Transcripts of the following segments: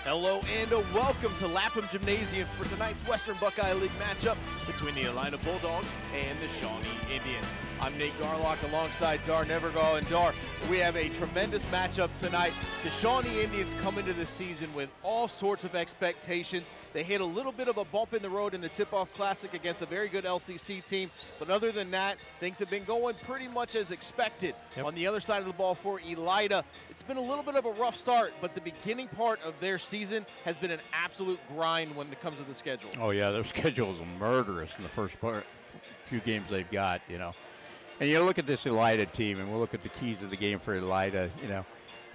Hello and welcome to Lapham Gymnasium for tonight's Western Buckeye League matchup between the Elida Bulldogs and the Shawnee Indians. I'm Nate Garlock alongside Dar Nevergall, and Dar, we have a tremendous matchup tonight. The Shawnee Indians come into the season with all sorts of expectations. They hit a little bit of a bump in the road in the Tip-Off Classic against a very good LCC team, but other than that, things have been going pretty much as expected. Yep. On the other side of the ball for Elida, it's been a little bit of a rough start, but the beginning part of their season has been an absolute grind when it comes to the schedule. Oh yeah, their schedule is murderous in the first few games they've got, And you look at this Elida team, and we'll look at the keys of the game for Elida.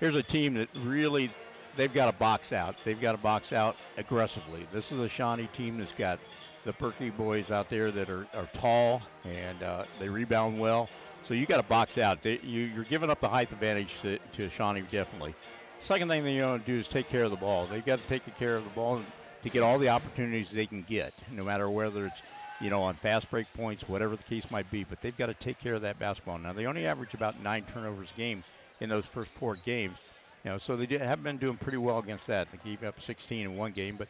Here's a team that really, they've got to box out. They've got to box out aggressively. This is a Shawnee team that's got the Berkey boys out there that are tall, and they rebound well. So you got to box out. You're giving up the height advantage to Shawnee, definitely. Second thing they want to do is take care of the ball. They've got to take care of the ball to get all the opportunities they can get, no matter whether it's on fast break points, whatever the case might be, but they've got to take care of that basketball. Now, they only average about 9 turnovers a game in those first 4 games, so they have been doing pretty well against that. They gave up 16 in one game, but,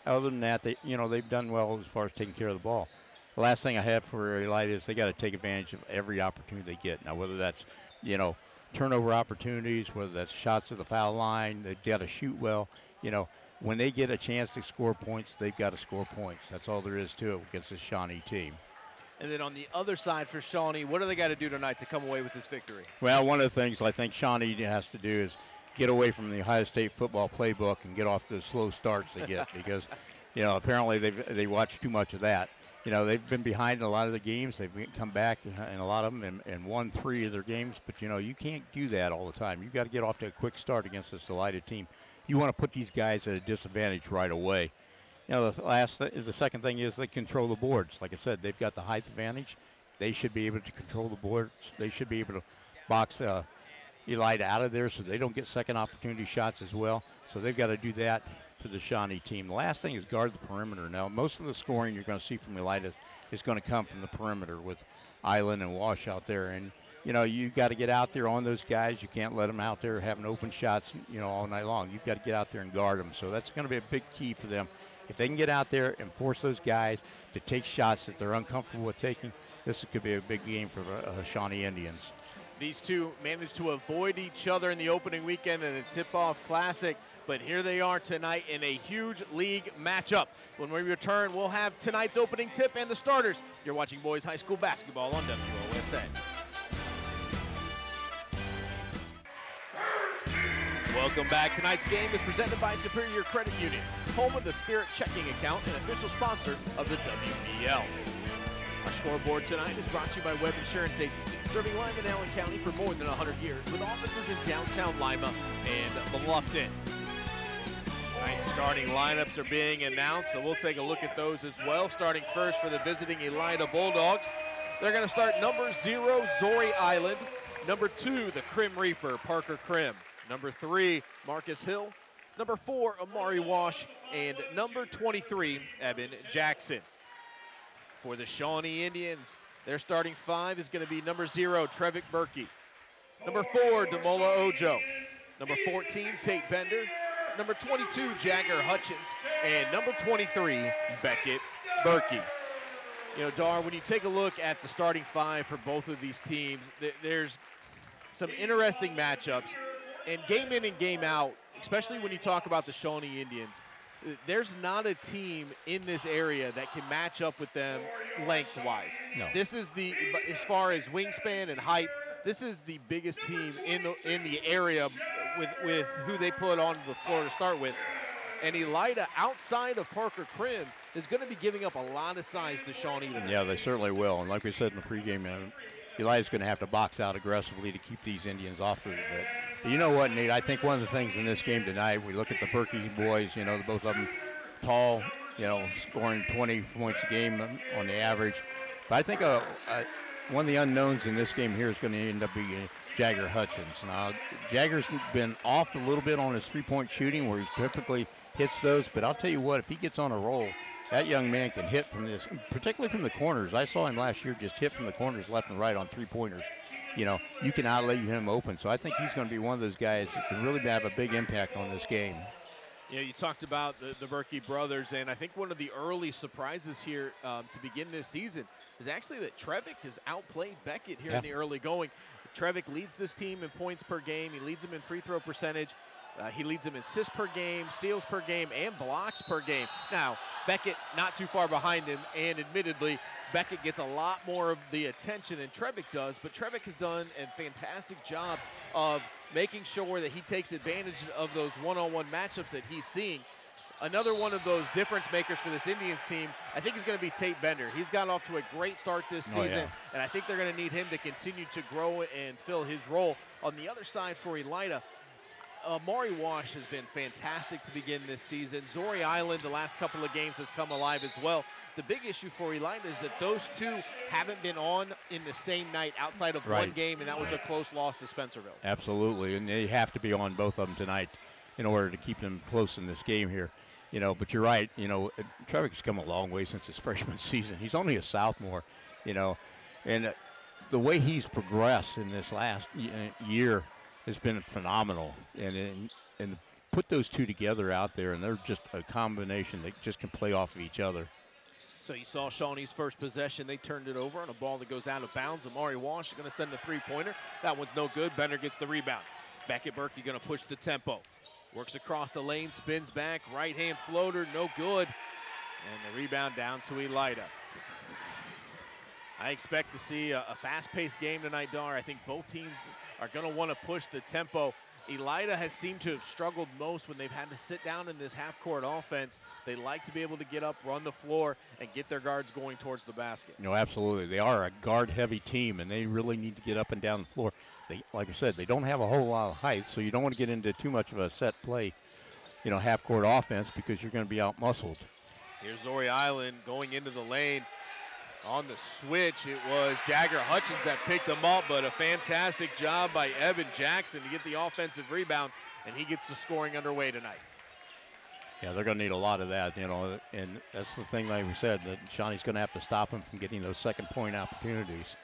other than that, they've done well as far as taking care of the ball. The last thing I have for Elida is they got to take advantage of every opportunity they get. Now, whether that's, turnover opportunities, whether that's shots at the foul line, they've got to shoot well, When they get a chance to score points, they've got to score points. That's all there is to it against this Shawnee team. And then on the other side for Shawnee, what do they got to do tonight to come away with this victory? Well, one of the things I think Shawnee has to do is get away from the Ohio State football playbook and get off the slow starts they get because, apparently they watch too much of that. They've been behind in a lot of the games. They've come back in a lot of them and won 3 of their games. But, you can't do that all the time. You've got to get off to a quick start against this Elida team. You want to put these guys at a disadvantage right away. The second thing is they control the boards. Like I said, they've got the height advantage. They should be able to control the boards. They should be able to box Elida out of there so they don't get second opportunity shots as well. So they've got to do that for the Shawnee team. The last thing is guard the perimeter. Now, most of the scoring you're going to see from Elida is going to come from the perimeter with Island and Wash out there. And, you got to get out there on those guys. You can't let them out there having open shots, all night long. You've got to get out there and guard them. So that's going to be a big key for them. If they can get out there and force those guys to take shots that they're uncomfortable with taking, this could be a big game for the Shawnee Indians. These two managed to avoid each other in the opening weekend in a Tip-Off Classic, but here they are tonight in a huge league matchup. When we return, we'll have tonight's opening tip and the starters. You're watching Boys High School Basketball on WOSN. Welcome back. Tonight's game is presented by Superior Credit Union, home of the Spirit checking account and official sponsor of the WBL. Our scoreboard tonight is brought to you by Webb Insurance Agency, serving Lima and Allen County for more than 100 years, with offices in downtown Lima and Bluffton. Tonight's starting lineups are being announced, so we'll take a look at those as well. Starting first for the visiting Elida Bulldogs, they're going to start number 0, Zori Island. Number 2, the Crim Reaper, Parker Crim. Number 3, Marcus Hill. Number 4, Amari Wash. And number 23, Evan Jackson. For the Shawnee Indians, their starting 5 is going to be number 0, Trevick Berkey. Number 4, Demola Ojo. Number 14, Tate Bender. Number 22, Jagger Hutchins. And number 23, Beckett Berkey. Dar, when you take a look at the starting 5 for both of these teams, there's some interesting matchups. And game in and game out, especially when you talk about the Shawnee Indians, there's not a team in this area that can match up with them lengthwise. No. This is as far as wingspan and height, this is the biggest team in the area with who they put on the floor to start with. And Elida, outside of Parker Crim, is going to be giving up a lot of size to Shawnee tonight. Yeah, they certainly will. And like we said in the pregame, Elida's going to have to box out aggressively to keep these Indians off of it. But you know what, Nate? I think one of the things in this game tonight, we look at the Berkey boys, both of them tall, scoring 20 points a game on the average. But I think one of the unknowns in this game here is going to end up being Jagger Hutchins. Now, Jagger's been off a little bit on his three-point shooting where he typically hits those. But I'll tell you what, if he gets on a roll, that young man can hit from this, particularly from the corners. I saw him last year just hit from the corners left and right on three-pointers. You cannot leave him open. So I think he's going to be one of those guys that can really have a big impact on this game. Yeah, you talked about the Berkey brothers, and I think one of the early surprises here to begin this season is actually that Trevick has outplayed Beckett here in the early going. Trevick leads this team in points per game. He leads them in free throw percentage. He leads them in assists per game, steals per game, and blocks per game. Now, Beckett not too far behind him, and admittedly, Beckett gets a lot more of the attention than Trevick does, but Trevick has done a fantastic job of making sure that he takes advantage of those one-on-one matchups that he's seeing. Another one of those difference makers for this Indians team, I think, is going to be Tate Bender. He's got off to a great start this season, and I think they're going to need him to continue to grow and fill his role. On the other side for Elida, Maury Wash has been fantastic to begin this season. Zori Island, the last couple of games, has come alive as well. The big issue for Elida is that those two haven't been on in the same night outside of one game, and that was a close loss to Spencerville. Absolutely, and they have to be on both of them tonight in order to keep them close in this game here. You know, but you're right. You know, Trevick's come a long way since his freshman season. He's only a sophomore, you know, and the way he's progressed in this last year has been phenomenal. And put those two together out there, and they're just a combination that just can play off of each other. So you saw Shawnee's first possession. They turned it over on a ball that goes out of bounds. Amari Walsh is going to send a three-pointer. That one's no good. Bender gets the rebound. Beckett Berkey going to push the tempo. Works across the lane, spins back, right-hand floater, no good. And the rebound down to Elida. I expect to see a fast-paced game tonight, Dar. I think both teams are going to want to push the tempo. Elida has seemed to have struggled most when they've had to sit down in this half-court offense. They like to be able to get up, run the floor, and get their guards going towards the basket. No, absolutely. They are a guard-heavy team, and they really need to get up and down the floor. They, like I said, they don't have a whole lot of height, so you don't want to get into too much of a set play, you know, half-court offense, because you're going to be out-muscled. Here's Zori Island going into the lane. On the switch, it was Jagger Hutchins that picked him up, but a fantastic job by Evan Jackson to get the offensive rebound, and he gets the scoring underway tonight. Yeah, they're going to need a lot of that, you know, and that's the thing, like we said, that Shawnee's going to have to stop him from getting those second-point opportunities.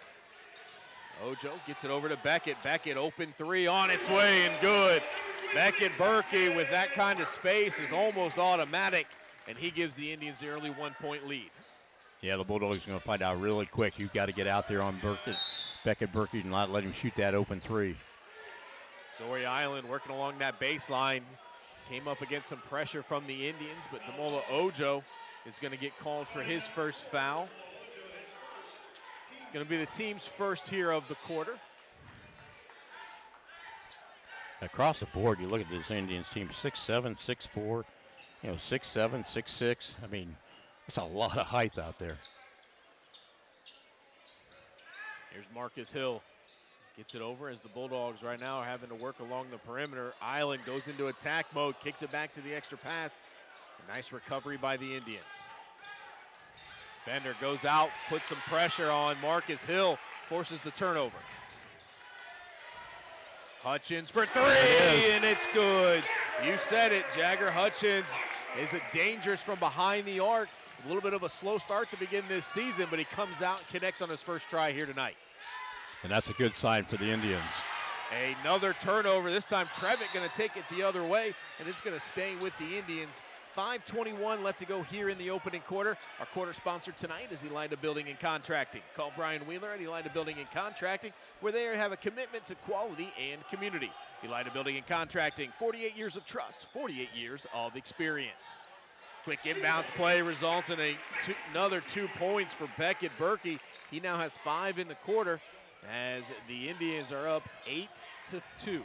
Ojo gets it over to Beckett. Beckett open three on its way and good. Beckett Berkey with that kind of space is almost automatic, and he gives the Indians the early 1-point lead. Yeah, the Bulldogs are going to find out really quick. You've got to get out there on Beckett Berkey and not let him shoot that open three. Zori Island working along that baseline. Came up against some pressure from the Indians, but Damola Ojo is going to get called for his first foul. It's going to be the team's first here of the quarter. Across the board, you look at this Indians team, 6'7", 6'4", you know, 6'7", 6'6". I mean, it's a lot of height out there. Here's Marcus Hill. Gets it over as the Bulldogs right now are having to work along the perimeter. Island goes into attack mode, kicks it back to the extra pass. A nice recovery by the Indians. Bender goes out, puts some pressure on Marcus Hill, forces the turnover. Hutchins for three, and it's good. You said it, Jagger Hutchins is dangerous from behind the arc. A little bit of a slow start to begin this season, but he comes out and connects on his first try here tonight. And that's a good sign for the Indians. Another turnover, this time Trevick going to take it the other way, and it's going to stay with the Indians. 5:21 left to go here in the opening quarter. Our quarter sponsor tonight is Elida Building and Contracting. Call Brian Wheeler at Elida Building and Contracting, where they have a commitment to quality and community. Elida Building and Contracting, 48 years of trust, 48 years of experience. Quick inbounds play results in another 2 points for Beckett Berkey. He now has 5 in the quarter as the Indians are up 8-2.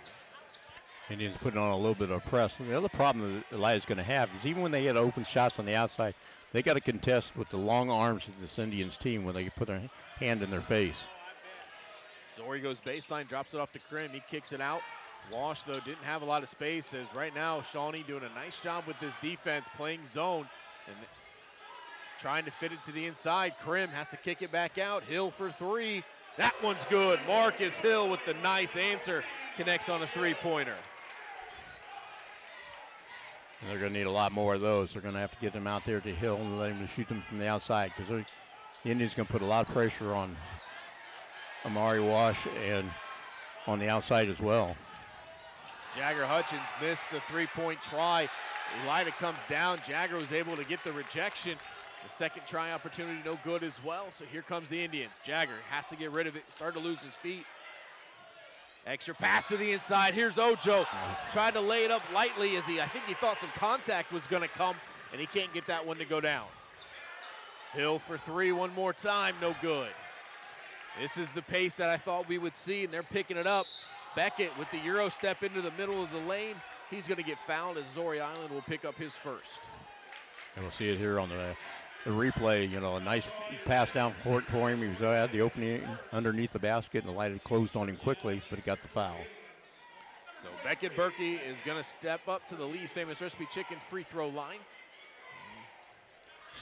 Indians putting on a little bit of press. And the other problem that Elida's going to have is even when they get open shots on the outside, they got to contest with the long arms of this Indians team when they put their hand in their face. Zori goes baseline, drops it off the Krim. He kicks it out. Walsh, though, didn't have a lot of space as right now Shawnee doing a nice job with this defense, playing zone and trying to fit it to the inside. Krim has to kick it back out. Hill for three. That one's good. Marcus Hill with the nice answer. Connects on a three-pointer. And they're going to need a lot more of those. They're going to have to get them out there to Hill and let him shoot them from the outside because the Indians going to put a lot of pressure on Amari Wash and on the outside as well. Jagger Hutchins missed the three-point try. Elida comes down. Jagger was able to get the rejection. The second try opportunity no good as well. So here comes the Indians. Jagger has to get rid of it. Started to lose his feet. Extra pass to the inside. Here's Ojo. Tried to lay it up lightly as I think he thought some contact was going to come, and he can't get that one to go down. Hill for three one more time. No good. This is the pace that I thought we would see, and they're picking it up. Beckett with the Euro step into the middle of the lane. He's going to get fouled as Zori Island will pick up his first. And we'll see it here on the replay. You know, a nice pass down court for him. He was had the opening underneath the basket, and the light had closed on him quickly, but he got the foul. So Beckett Berkey is going to step up to the Lee's Famous Recipe Chicken free throw line.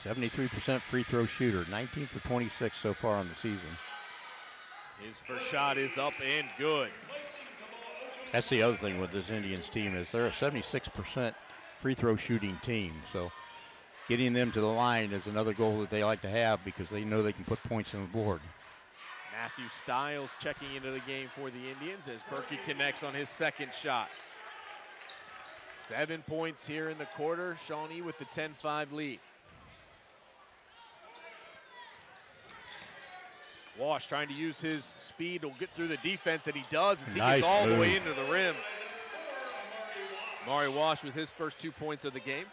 73% free throw shooter, 19 for 26 so far on the season. His first shot is up and good. That's the other thing with this Indians team is they're a 76% free throw shooting team. So getting them to the line is another goal that they like to have because they know they can put points on the board. Matthew Stiles checking into the game for the Indians as Berkey connects on his second shot. 7 points here in the quarter. Shawnee with the 10-5 lead. Wash trying to use his speed to get through the defense, and he does as he Nice gets all move. the way into the rim. Amari Wash with his first 2 points of the game.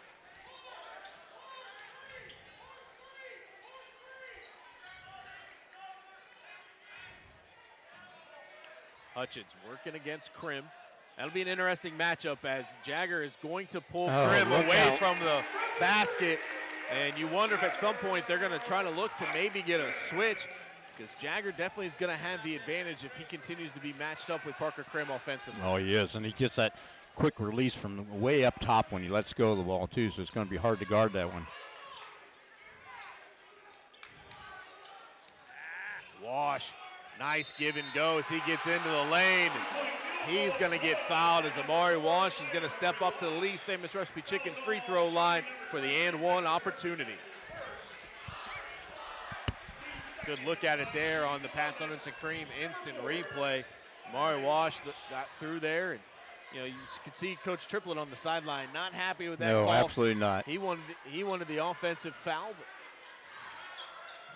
Hutchins working against Krim. That'll be an interesting matchup as Jagger is going to pull Krim away from the basket. And you wonder if at some point they're going to try to look to maybe get a switch, because Jagger definitely is going to have the advantage if he continues to be matched up with Parker Krim offensively. Oh, he is, and he gets that quick release from way up top when he lets go of the ball, too, so it's going to be hard to guard that one. Wash, nice give and go as he gets into the lane. He's going to get fouled as Amari Wash is going to step up to the Lee's Famous Recipe Chicken free throw line for the and one opportunity. Good look at it there on the pass under to Cream, instant replay. Amari Wash got through there, and you know you could see Coach Triplett on the sideline not happy with that call. No, absolutely not. He wanted the offensive foul, but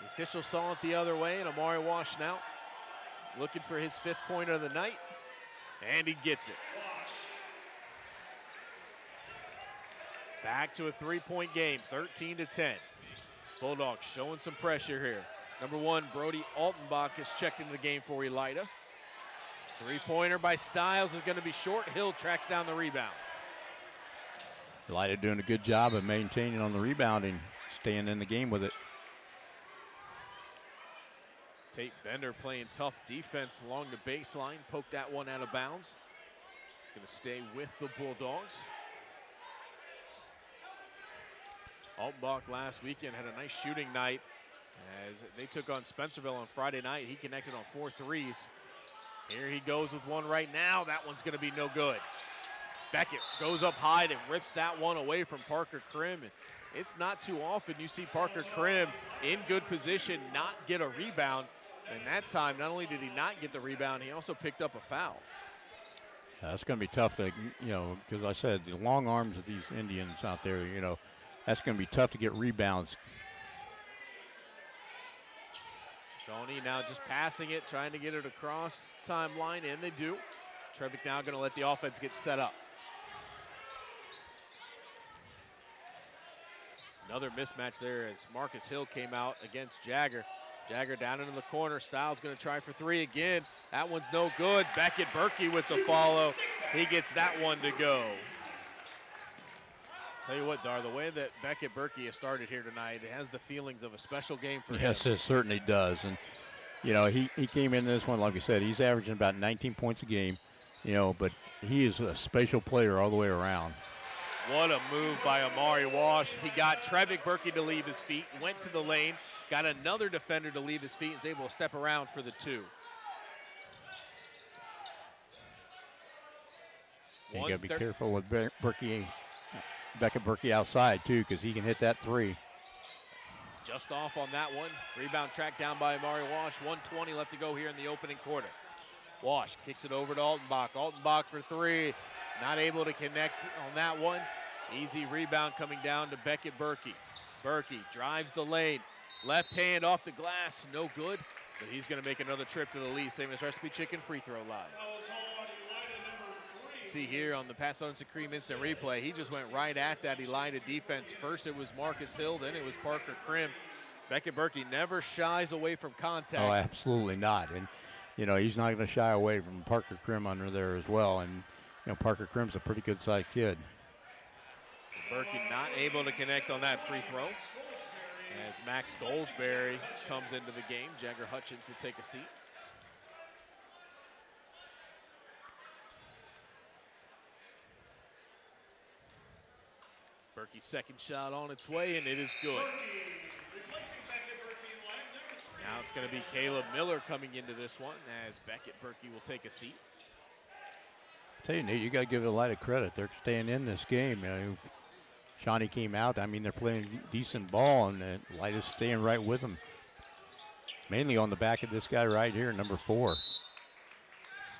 the official saw it the other way, and Amari Wash now looking for his 5th point of the night, and he gets it. Back to a 3-point game, 13-10. Bulldogs showing some pressure here. Number 1, Brody Altenbach is checked into the game for Elida. 3-pointer by Stiles is going to be short. Hill tracks down the rebound. Elida doing a good job of maintaining on the rebounding, staying in the game with it. Tate Bender playing tough defense along the baseline. Poked that one out of bounds. It's going to stay with the Bulldogs. Altenbach last weekend had a nice shooting night as they took on Spencerville on Friday night. He connected on 4 threes. Here he goes with one right now. That one's going to be no good. Beckett goes up high and rips that one away from Parker Krim. And it's not too often you see Parker Krim in good position not get a rebound. And that time, not only did he not get the rebound, he also picked up a foul. That's going to be tough to, you know, because I said the long arms of these Indians out there, you know, that's going to be tough to get rebounds. Shawnee now just passing it, trying to get it across timeline, and they do. Trevick now going to let the offense get set up. Another mismatch there as Marcus Hill came out against Jagger. Jagger down into the corner. Stiles going to try for 3 again. That one's no good. Beckett Berkey with the follow. He gets that one to go. Tell you what, Dar, the way that Beckett Berkey has started here tonight, it has the feelings of a special game for him. Yes, it certainly does. And, you know, he came in this one, like I said, he's averaging about 19 points a game, you know, but he is a special player all the way around. What a move by Amari Wash. He got Trevick Berkey to leave his feet, went to the lane, got another defender to leave his feet, and is able to step around for the 2. You got to be careful with Berkey. Beckett Berkey outside, too, because he can hit that 3. Just off on that one. Rebound tracked down by Amari Wash. 1:20 left to go here in the opening quarter. Wash kicks it over to Altenbach. Altenbach for 3. Not able to connect on that one. Easy rebound coming down to Beckett Berkey. Berkey drives the lane. Left hand off the glass, no good. But he's going to make another trip to the Lee's Famous Recipe Chicken free throw line. See here on the Pat Sorensen Cream Instant Replay, he just went right at that Elida defense. First it was Marcus Hill, then it was Parker Krim. Beckett Berkey never shies away from contact. Oh, absolutely not. And, you know, he's not going to shy away from Parker Krim under there as well. And, you know, Parker Krim's a pretty good-sized kid. Berkey not able to connect on that free throw. As Max Goldsberry comes into the game, Jagger Hutchins will take a seat. Berkey's second shot on its way, and it is good. Now it's going to be Caleb Miller coming into this one as Beckett Berkey will take a seat. I'll tell you, Nate, you got to give Elida credit. They're staying in this game. You know, Shawnee came out. I mean, they're playing decent ball, and Elida's staying right with them. Mainly on the back of this guy right here, number 4.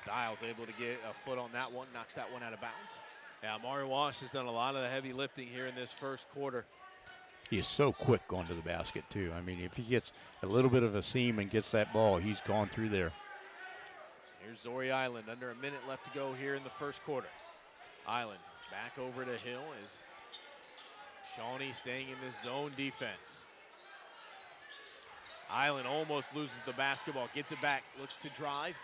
Styles able to get a foot on that one, knocks that one out of bounds. Yeah, Amari Wash has done a lot of the heavy lifting here in this first quarter. He is so quick going to the basket, too. I mean, if he gets a little bit of a seam and gets that ball, he's gone through there. Here's Zori Island, under a minute left to go here in the first quarter. Island back over to Hill as Shawnee staying in this zone defense. Island almost loses the basketball, gets it back, looks to drive.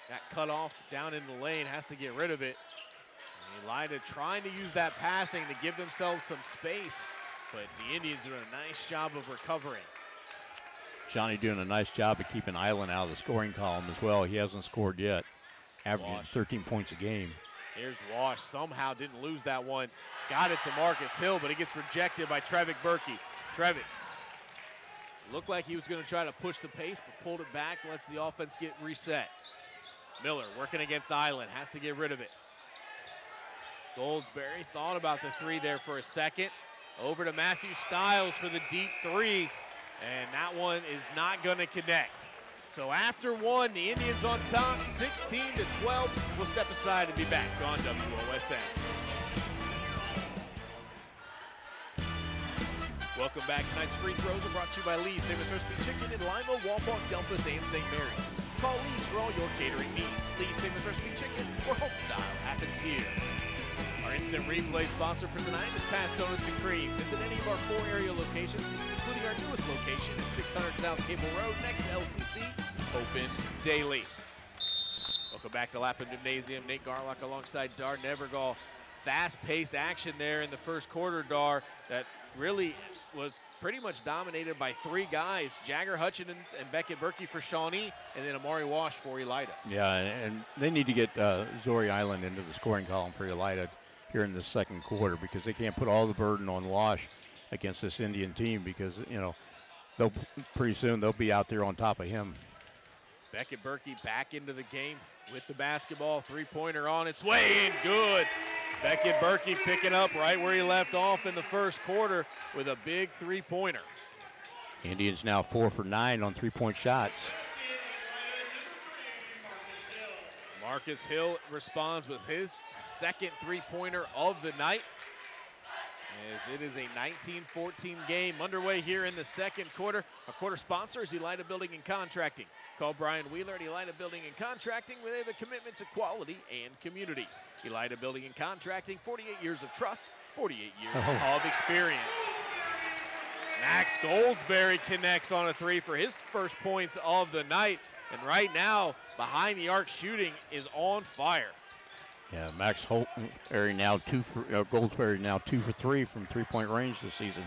Got cut off down in the lane, has to get rid of it. And Elida trying to use that passing to give themselves some space, but the Indians doing a nice job of recovering. Shawnee doing a nice job of keeping Island out of the scoring column as well. He hasn't scored yet, averaging 13 points a game. Here's Wash, somehow didn't lose that one. Got it to Marcus Hill, but it gets rejected by Trevick Berkey. Trevick looked like he was going to try to push the pace, but pulled it back, lets the offense get reset. Miller working against Island, has to get rid of it. Goldsberry thought about the three there for a second. Over to Matthew Styles for the deep three, and that one is not going to connect. So after one, the Indians on top, 16-12. We'll step aside and be back on WOSN. Welcome back. Tonight's free throws are brought to you by Lee's Famous Recipe Chicken in Lima, Walmart, Delphos, and St. Mary's. Call Lee's for all your catering needs. Lee's Famous Recipe Chicken, where home style happens here. Our instant replay sponsor for tonight is Pat Sorensen Cream. Visit any of our 4 area locations, including our newest location at 600 South Cable Road, next to LCC, open daily. Welcome back to Lapham Gymnasium. Nate Garlock alongside Dar Nevergall. Fast-paced action there in the first quarter, Dar, that really was pretty much dominated by 3 guys, Jagger Hutchins and Beckett Berkey for Shawnee, and then Amari Wash for Elida. Yeah, and they need to get Zori Island into the scoring column for Elida here in the second quarter, because they can't put all the burden on Wash against this Indian team, because, you know, pretty soon they'll be out there on top of him. Beckett Berkey back into the game with the basketball. Three-pointer on its way and good. Beckett Berkey picking up right where he left off in the first quarter with a big three-pointer. Indians now 4 for 9 on three-point shots. Marcus Hill responds with his second three-pointer of the night, as it is a 19-14 game underway here in the second quarter. Our quarter sponsor is Elida Building and Contracting. Call Brian Wheeler at Elida Building and Contracting, where they have a commitment to quality and community. Elida Building and Contracting, 48 years of trust, 48 years of experience. Max Goldsberry connects on a three for his first points of the night. And right now, behind the arc shooting is on fire. Yeah, Max Goldsberry now 2 for 3 from three-point range this season.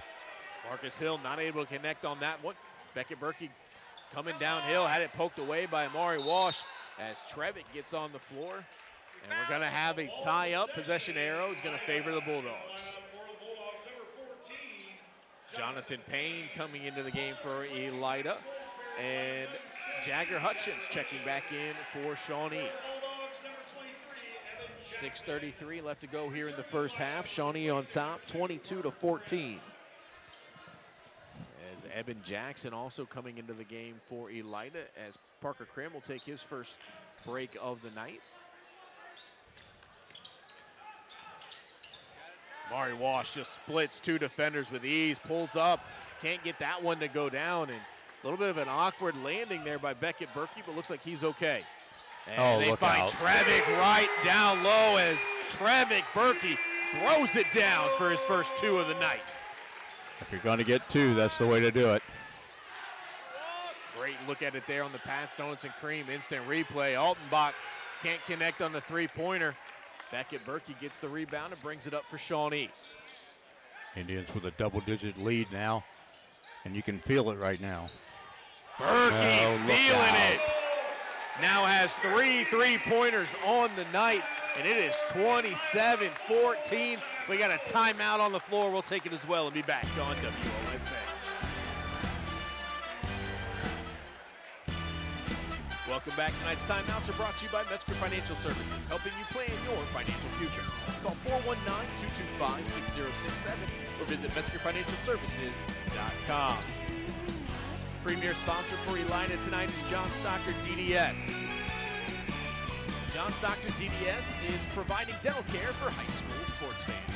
Marcus Hill not able to connect on that one. Beckett Berkey coming downhill, had it poked away by Amari Wash as Trevick gets on the floor. And we're going to have a tie-up. Possession arrow is going to favor the Bulldogs. Jonathan Payne coming into the game for Elida. And Jagger Hutchins checking back in for Shawnee. 6:33 left to go here in the first half. Shawnee on top, 22-14. As Eben Jackson also coming into the game for Elida, as Parker Krim will take his first break of the night. Mari Walsh just splits two defenders with ease, pulls up, can't get that one to go down, and a little bit of an awkward landing there by Beckett Berkey, but looks like he's okay. And they find Trevick right down low as Trevick Berkey throws it down for his first two of the night. If you're going to get two, that's the way to do it. Great look at it there on the Pats Donuts and Cream instant replay. Altenbach can't connect on the three-pointer. Beckett Berkey gets the rebound and brings it up for Shawnee. Indians with a double-digit lead now, and you can feel it right now. Berkey feeling it. Now has 3 3-pointers on the night, and it is 27-14. We got a timeout on the floor. We'll take it as well and be back on WOSA. Welcome back. Tonight's timeouts are brought to you by Metzger Financial Services, helping you plan your financial future. Call 419-225-6067 or visit MetzgerFinancialServices.com. Premier sponsor for Elida tonight is John Stockard DDS. John Stockard DDS is providing dental care for high school sports fans.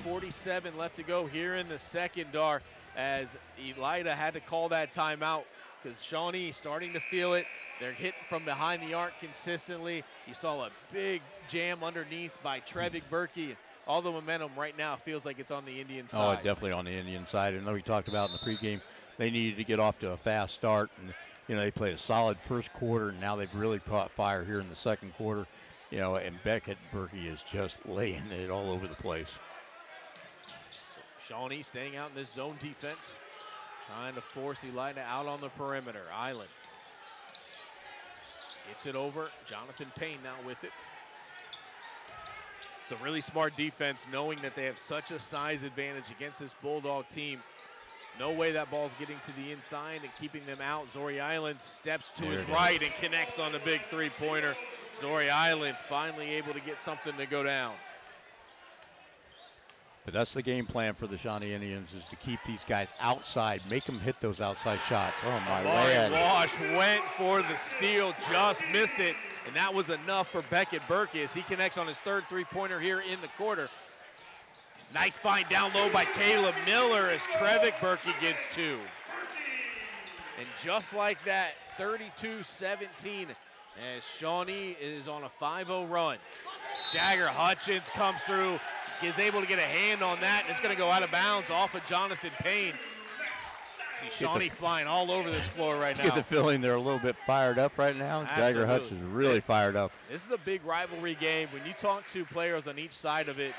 5:47 left to go here in the second, Dar, as Elida had to call that timeout because Shawnee starting to feel it. They're hitting from behind the arc consistently. You saw a big jam underneath by Trevick Berkey. All the momentum right now feels like it's on the Indian side. Oh, definitely on the Indian side. And we talked about in the pregame, they needed to get off to a fast start. And, they played a solid first quarter, and now they've really caught fire here in the second quarter. And Beckett Berkey is just laying it all over the place. Shawnee staying out in this zone defense, trying to force Elida out on the perimeter. Island gets it over. Jonathan Payne now with it. It's a really smart defense, knowing that they have such a size advantage against this Bulldog team. No way that ball's getting to the inside and keeping them out. Zori Island steps to his right and connects on the big three-pointer. Zori Island finally able to get something to go down. But that's the game plan for the Shawnee Indians, is to keep these guys outside, make them hit those outside shots. Oh, my Lord. Walsh went for the steal, just missed it, and that was enough for Beckett Berkey as he connects on his third three-pointer here in the quarter. Nice find down low by Caleb Miller as Trevick Berkey gets two. And just like that, 32-17 as Shawnee is on a 5-0 run. Jagger Hutchins comes through, is able to get a hand on that, and it's going to go out of bounds off of Jonathan Payne. See Shawnee flying all over this floor right now. Get the feeling they're a little bit fired up right now. Absolutely. Jagger Hutchins is really fired up. This is a big rivalry game. When you talk to players on each side of it,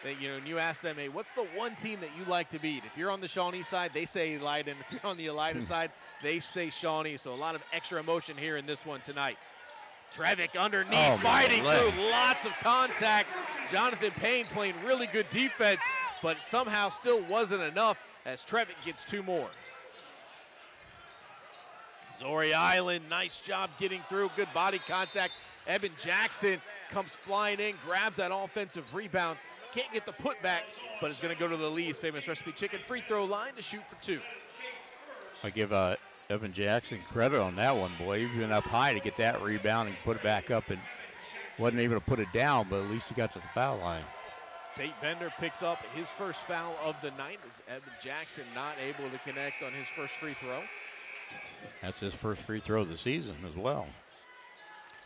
and you ask them, hey, what's the one team that you like to beat? If you're on the Shawnee side, they say Elida, and if you're on the Elida side, they say Shawnee. So a lot of extra emotion here in this one tonight. Trevick underneath, fighting through, lots of contact. Jonathan Payne playing really good defense, but somehow still wasn't enough as Trevick gets two more. Zori Island, nice job getting through, good body contact. Evan Jackson comes flying in, grabs that offensive rebound. Can't get the putback, but it's going to go to the Lee's Famous Recipe Chicken free throw line to shoot for two. I give Evan Jackson credit on that one, boy. He went up high to get that rebound and put it back up, and wasn't able to put it down, but at least he got to the foul line. Tate Bender picks up his first foul of the night as Evan Jackson not able to connect on his first free throw. That's his first free throw of the season as well.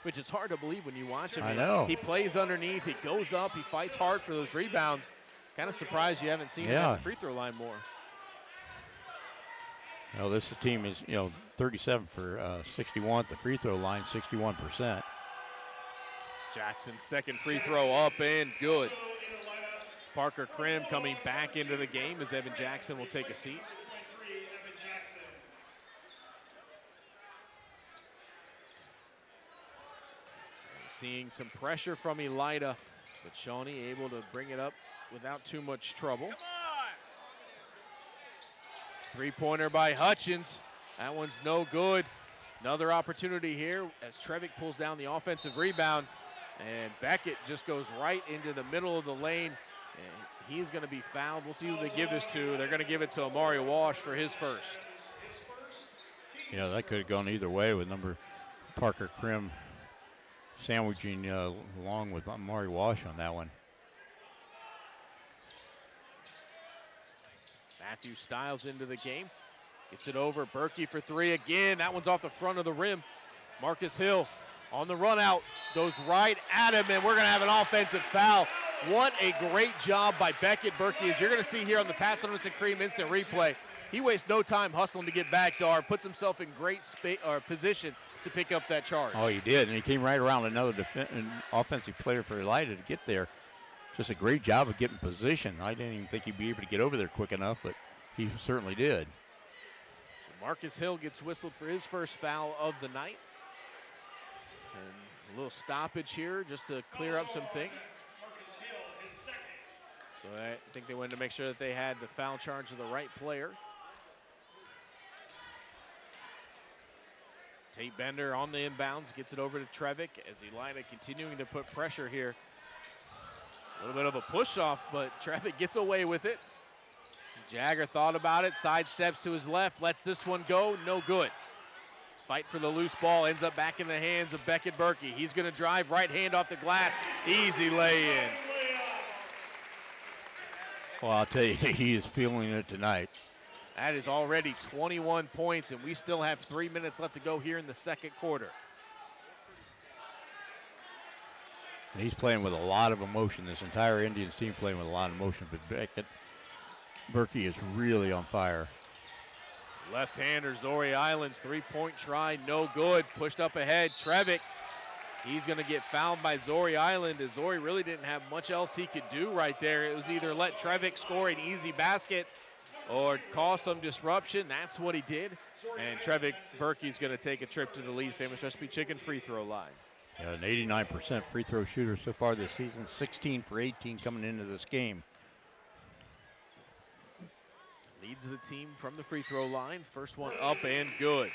Which is hard to believe when you watch him. I know. He plays underneath, he goes up, he fights hard for those rebounds. Kind of surprised you haven't seen him at the free throw line more. This team is, 37 for 61 at the free throw line, 61%. Jackson's second free throw up and good. Parker Krim coming back into the game as Evan Jackson will take a seat. Seeing some pressure from Elida, but Shawnee able to bring it up without too much trouble. Three-pointer by Hutchins. That one's no good. Another opportunity here as Trevick pulls down the offensive rebound, and Beckett just goes right into the middle of the lane, and he's going to be fouled. We'll see who they give this to. They're going to give it to Amari Walsh for his first. Yeah, that could have gone either way with Parker Krim sandwiching along with Amari Walsh on that one. Matthew Stiles into the game. Gets it over. Berkey for three again. That one's off the front of the rim. Marcus Hill on the run out. Goes right at him, and we're going to have an offensive foul. What a great job by Beckett Berkey, as you're going to see here on the Pat Sonderson Cream instant replay. He wastes no time hustling to get back, Dar. Puts himself in great position to pick up that charge. Oh, he did, and he came right around another offensive player for Elida to get there. Just a great job of getting position. I didn't even think he'd be able to get over there quick enough, but he certainly did. Marcus Hill gets whistled for his first foul of the night. And a little stoppage here just to clear up some things. So I think they wanted to make sure that they had the foul charge of the right player. Tate Bender on the inbounds, gets it over to Trevick as Elida continuing to put pressure here. A little bit of a push off, but Trevick gets away with it. Jagger thought about it, sidesteps to his left, lets this one go, no good. Fight for the loose ball, ends up back in the hands of Beckett Berkey. He's gonna drive, right hand off the glass, easy lay-in. Well, I'll tell you, he is feeling it tonight. That is already 21 points, and we still have 3 minutes left to go here in the second quarter. And he's playing with a lot of emotion. This entire Indians team playing with a lot of emotion, but Beckett Berkey is really on fire. Left-hander Zori Islands, three-point try, no good. Pushed up ahead, Trevick. He's gonna get fouled by Zori Island, as Zori really didn't have much else he could do right there. It was either let Trevick score an easy basket or cause some disruption. That's what he did. And Trevick Berkey's gonna take a trip to the Lee's Famous Recipe Chicken free throw line. Yeah, an 89% free throw shooter so far this season, 16 for 18 coming into this game. Leads the team from the free throw line. First one up and good.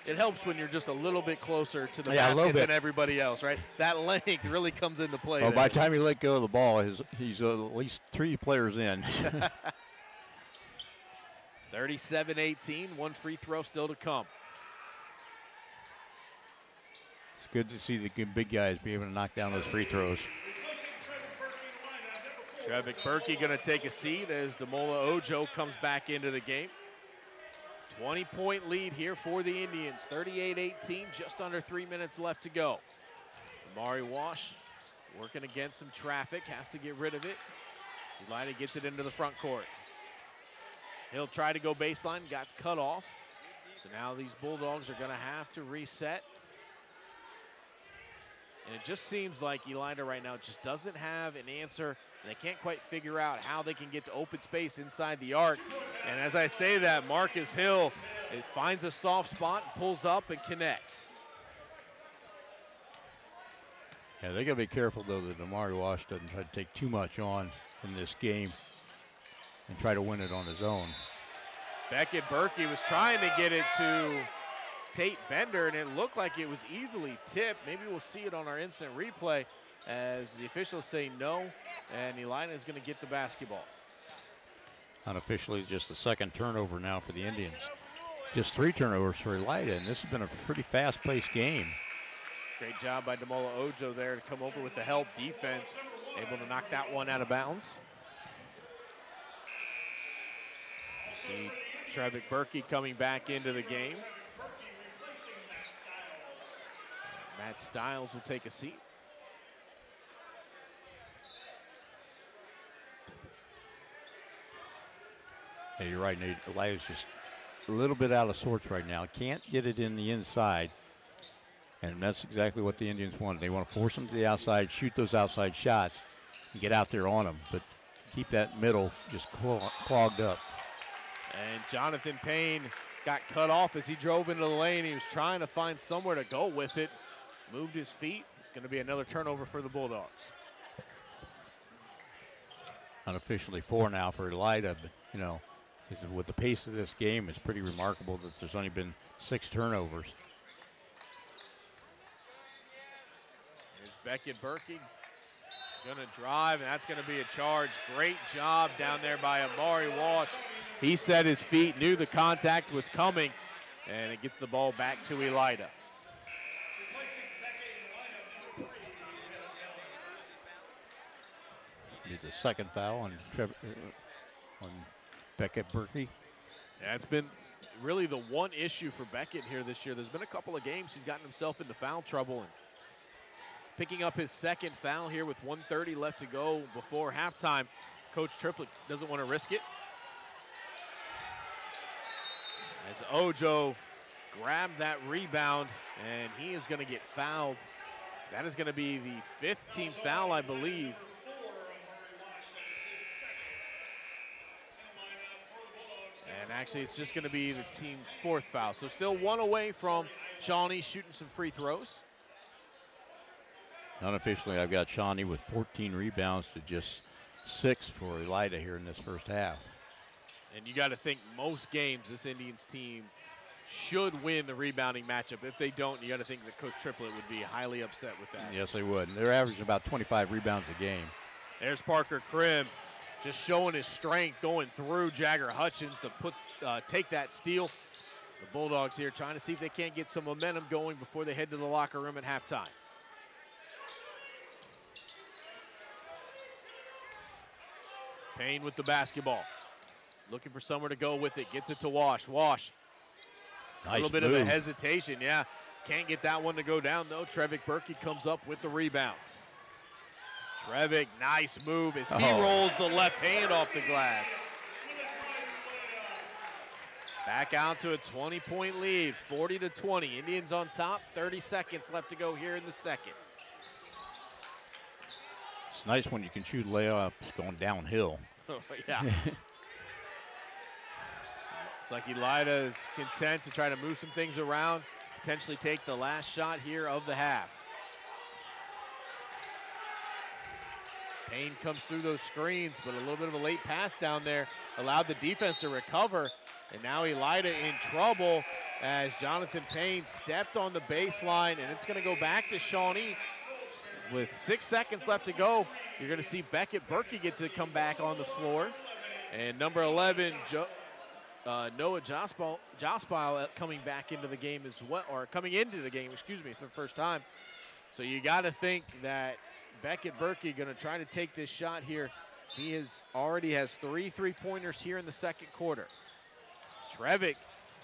It helps when you're just a little bit closer to the basket than everybody else, right? That length really comes into play. Well, by the time he let go of the ball, he's at least 3 players in. 37-18, one free throw still to come. It's good to see the good big guys be able to knock down those free throws. Trevick Berkey going to take a seat as Damola Ojo comes back into the game. 20-point lead here for the Indians, 38-18, just under 3 minutes left to go. Amari Wash working against some traffic, has to get rid of it. Elida gets it into the front court. He'll try to go baseline, got cut off. So now these Bulldogs are going to have to reset. And it just seems like Elida right now just doesn't have an answer. They can't quite figure out how they can get to open space inside the arc. And as I say that, Marcus Hill, it finds a soft spot, pulls up and connects. Yeah, they got to be careful, though, that Amari Wash doesn't try to take too much on in this game and try to win it on his own. Beckett Berkey was trying to get it to Tate Bender, and it looked like it was easily tipped. Maybe we'll see it on our instant replay as the officials say no, and Elida is going to get the basketball. Unofficially, just the second turnover now for the Indians. Just 3 turnovers for Elida, and this has been a pretty fast-paced game. Great job by Damola Ojo there to come over with the help defense, able to knock that one out of bounds. You see Trevick Berkey coming back into the game. Matt Stiles will take a seat. Yeah, you're right, Nate. Elida's just a little bit out of sorts right now. Can't get it in the inside. And that's exactly what the Indians want. They want to force them to the outside, shoot those outside shots, and get out there on them. But keep that middle just clogged up. And Jonathan Payne got cut off as he drove into the lane. He was trying to find somewhere to go with it. Moved his feet. It's going to be another turnover for the Bulldogs. Unofficially 4 now for Elida, but you know, with the pace of this game, it's pretty remarkable that there's only been 6 turnovers. Here's Beckett Berkey. Gonna drive, and that's gonna be a charge. Great job down there by Amari Wash. He set his feet, knew the contact was coming, and it gets the ball back to Elida. Need the second foul on Beckett Berkey. Yeah, it's been really the one issue for Beckett here this year. There's been a couple of games he's gotten himself into foul trouble, and picking up his second foul here with 1:30 left to go before halftime. Coach Triplett doesn't want to risk it. As Ojo grabbed that rebound, and he is going to get fouled. That is going to be the 5th team foul, I believe. And actually, it's just going to be the team's 4th foul. So still one away from Shawnee shooting some free throws. Unofficially, I've got Shawnee with 14 rebounds to just 6 for Elida here in this first half. And you got to think most games this Indians team should win the rebounding matchup. If they don't, you got to think that Coach Triplett would be highly upset with that. Yes, they would. They're averaging about 25 rebounds a game. There's Parker Krim just showing his strength, going through Jagger Hutchins to take that steal. The Bulldogs here trying to see if they can't get some momentum going before they head to the locker room at halftime. Payne with the basketball. Looking for somewhere to go with it. Gets it to Wash. Wash. Nice a little bit move. of a hesitation, yeah. Can't get that one to go down, though. Trevick Berkey comes up with the rebound. Trevick, nice move as he rolls the left hand off the glass. Back out to a 20-point lead, 40-20. Indians on top, 30 seconds left to go here in the second. It's nice when you can shoot layups going downhill. Yeah. It's like Elida is content to try to move some things around, potentially take the last shot here of the half. Payne comes through those screens, but a little bit of a late pass down there allowed the defense to recover. And now Elida in trouble as Jonathan Payne stepped on the baseline, and it's going to go back to Shawnee. With 6 seconds left to go, you're going to see Beckett Berkey get to come back on the floor. And number 11, Noah Jospile coming back into the game as well, or coming into the game, excuse me, for the first time. So you got to think that Beckett Berkey going to try to take this shot here. He already has 3 3-pointers here in the second quarter. Trevick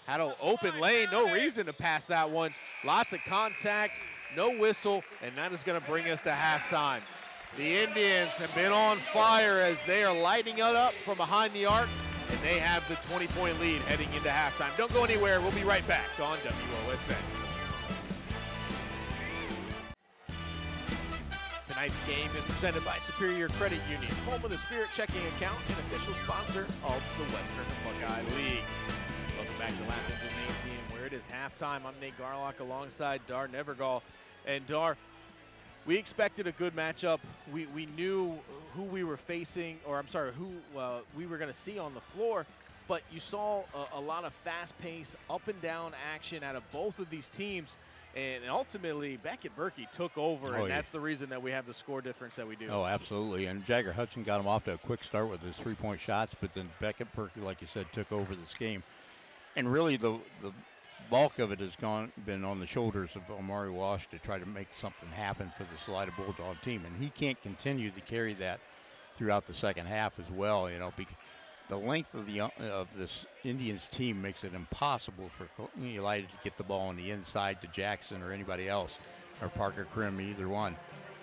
had an open lane, no reason to pass that one. Lots of contact, no whistle, and that is going to bring us to halftime. The Indians have been on fire as they are lighting it up from behind the arc, and they have the 20-point lead heading into halftime. Don't go anywhere. We'll be right back on WOSN. Tonight's game is presented by Superior Credit Union, home of the Spirit checking account and official sponsor of the Western Buckeye League. Welcome back to Laugh Gymnasium, where it is halftime. I'm Nate Garlock alongside Dar Nevergall. And Dar, we expected a good matchup. We knew who we were facing, or I'm sorry, who we were going to see on the floor. But you saw a lot of fast-paced, up-and-down action out of both of these teams. And ultimately, Beckett Berkey took over, and that's the reason that we have the score difference that we do. Oh, absolutely. And Jagger Hudson got him off to a quick start with his 3-point shots, but then Beckett Berkey, like you said, took over this game. And really, the bulk of it has been on the shoulders of Omari Wash to try to make something happen for the Salida Bulldog team. And he can't continue to carry that throughout the second half as well, you know, because the length of this Indians team makes it impossible for Elida to get the ball on the inside to Jackson or anybody else, or Parker Krim, either one.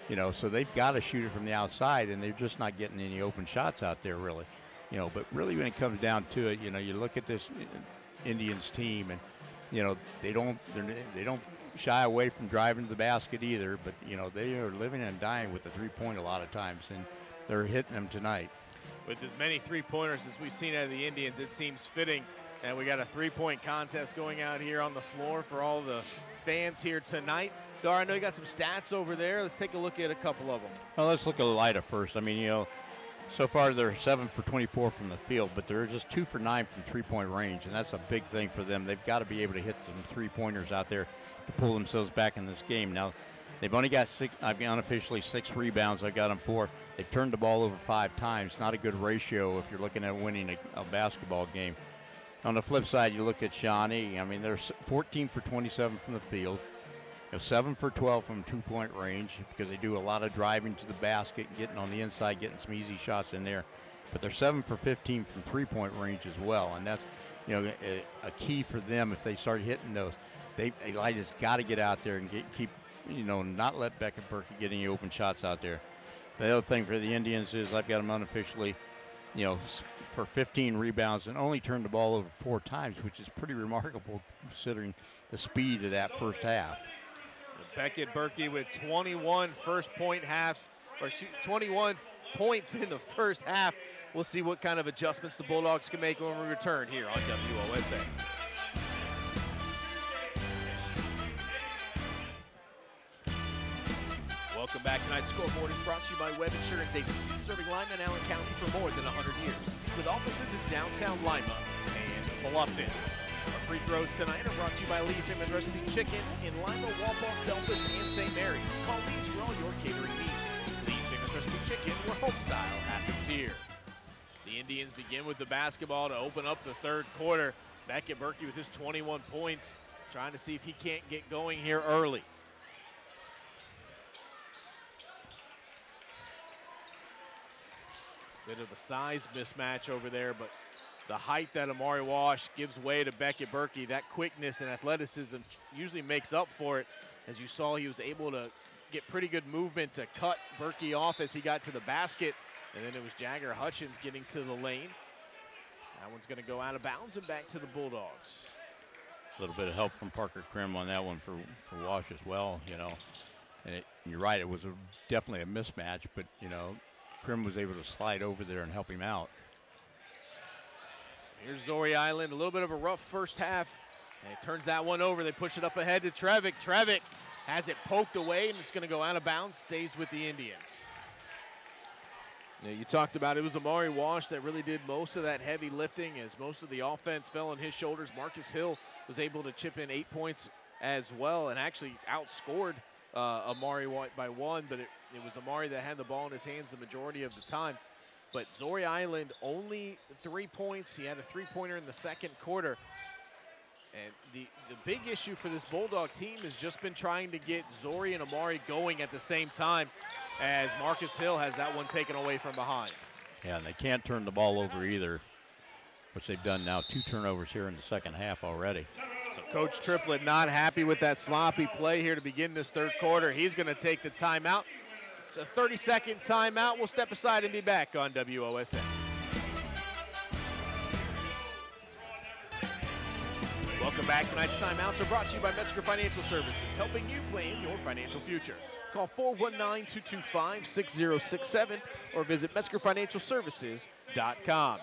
You know, so they've got to shoot it from the outside, and they're just not getting any open shots out there, really. You know, but really when it comes down to it, you know, you look at this Indians team, and you know they don't shy away from driving to the basket either. But you know they are living and dying with the 3-point a lot of times, and they're hitting them tonight. With as many 3-pointers as we've seen out of the Indians, it seems fitting. And we got a 3-point contest going out here on the floor for all the fans here tonight. Dar, I know you got some stats over there. Let's take a look at a couple of them. Well, let's look at Elida first. I mean, you know, so far they're 7 for 24 from the field, but they're just 2 for 9 from 3-point range, and that's a big thing for them. They've got to be able to hit some 3-pointers out there to pull themselves back in this game. Now, they've only got unofficially 6 rebounds. I've got them 4. They've turned the ball over 5 times. Not a good ratio if you're looking at winning a basketball game. On the flip side, you look at Shawnee. I mean, they're 14 for 27 from the field. They're 7 for 12 from 2-point range because they do a lot of driving to the basket, getting on the inside, getting some easy shots in there. but they're 7 for 15 from three-point range as well, and that's, you know, a key for them if they start hitting those. Elita's got to get out there and keep, you know, not let Beckett Berkey get any open shots out there. The other thing for the Indians is I've got them unofficially, you know, for 15 rebounds and only turned the ball over 4 times, which is pretty remarkable considering the speed of that first half. Beckett Berkey with 21 21 points in the first half. We'll see what kind of adjustments the Bulldogs can make when we return here on WOSA. Welcome back. Tonight's scoreboard is brought to you by Webb Insurance Agency, serving Lima and Allen County for more than 100 years, with offices in downtown Lima and Bluffton. Our free throws tonight are brought to you by Lee's Famous Recipe Chicken in Lima, Walpole, Delphos, and St. Mary's. Call Lee's for all your catering needs. Lee's Famous Recipe Chicken, where home style happens here. The Indians begin with the basketball to open up the third quarter. Beckett Berkey with his 21 points, trying to see if he can't get going here early. Bit of a size mismatch over there, but the height that Amari Walsh gives way to Beckett Berkey, that quickness and athleticism usually makes up for it. As you saw, he was able to get pretty good movement to cut Berkey off as he got to the basket, and then it was Jagger Hutchins getting to the lane. That one's going to go out of bounds and back to the Bulldogs. A little bit of help from Parker Krim on that one for Walsh as well, you know. And you're right, it was definitely a mismatch, but, you know, Krim was able to slide over there and help him out. Here's Zori Island, a little bit of a rough first half. And he turns that one over. They push it up ahead to Trevick. Trevick has it poked away, and it's going to go out of bounds, stays with the Indians. Now, you talked about it was Amari Walsh that really did most of that heavy lifting as most of the offense fell on his shoulders. Marcus Hill was able to chip in 8 points as well and actually outscored Amari by 1, but it was Amari that had the ball in his hands the majority of the time. But Zori Island only 3 points. He had a three-pointer in the second quarter. And the big issue for this Bulldog team has just been trying to get Zori and Amari going at the same time, as Marcus Hill has that one taken away from behind. Yeah, and they can't turn the ball over either, which they've done now. 2 turnovers here in the second half already. So Coach Triplett not happy with that sloppy play here to begin this third quarter. He's going to take the timeout. It's a 30-second timeout. We'll step aside and be back on WOSN. Welcome back. Tonight's timeouts are brought to you by Metzger Financial Services, helping you plan your financial future. Call 419-225-6067 or visit MetzgerFinancialServices.com.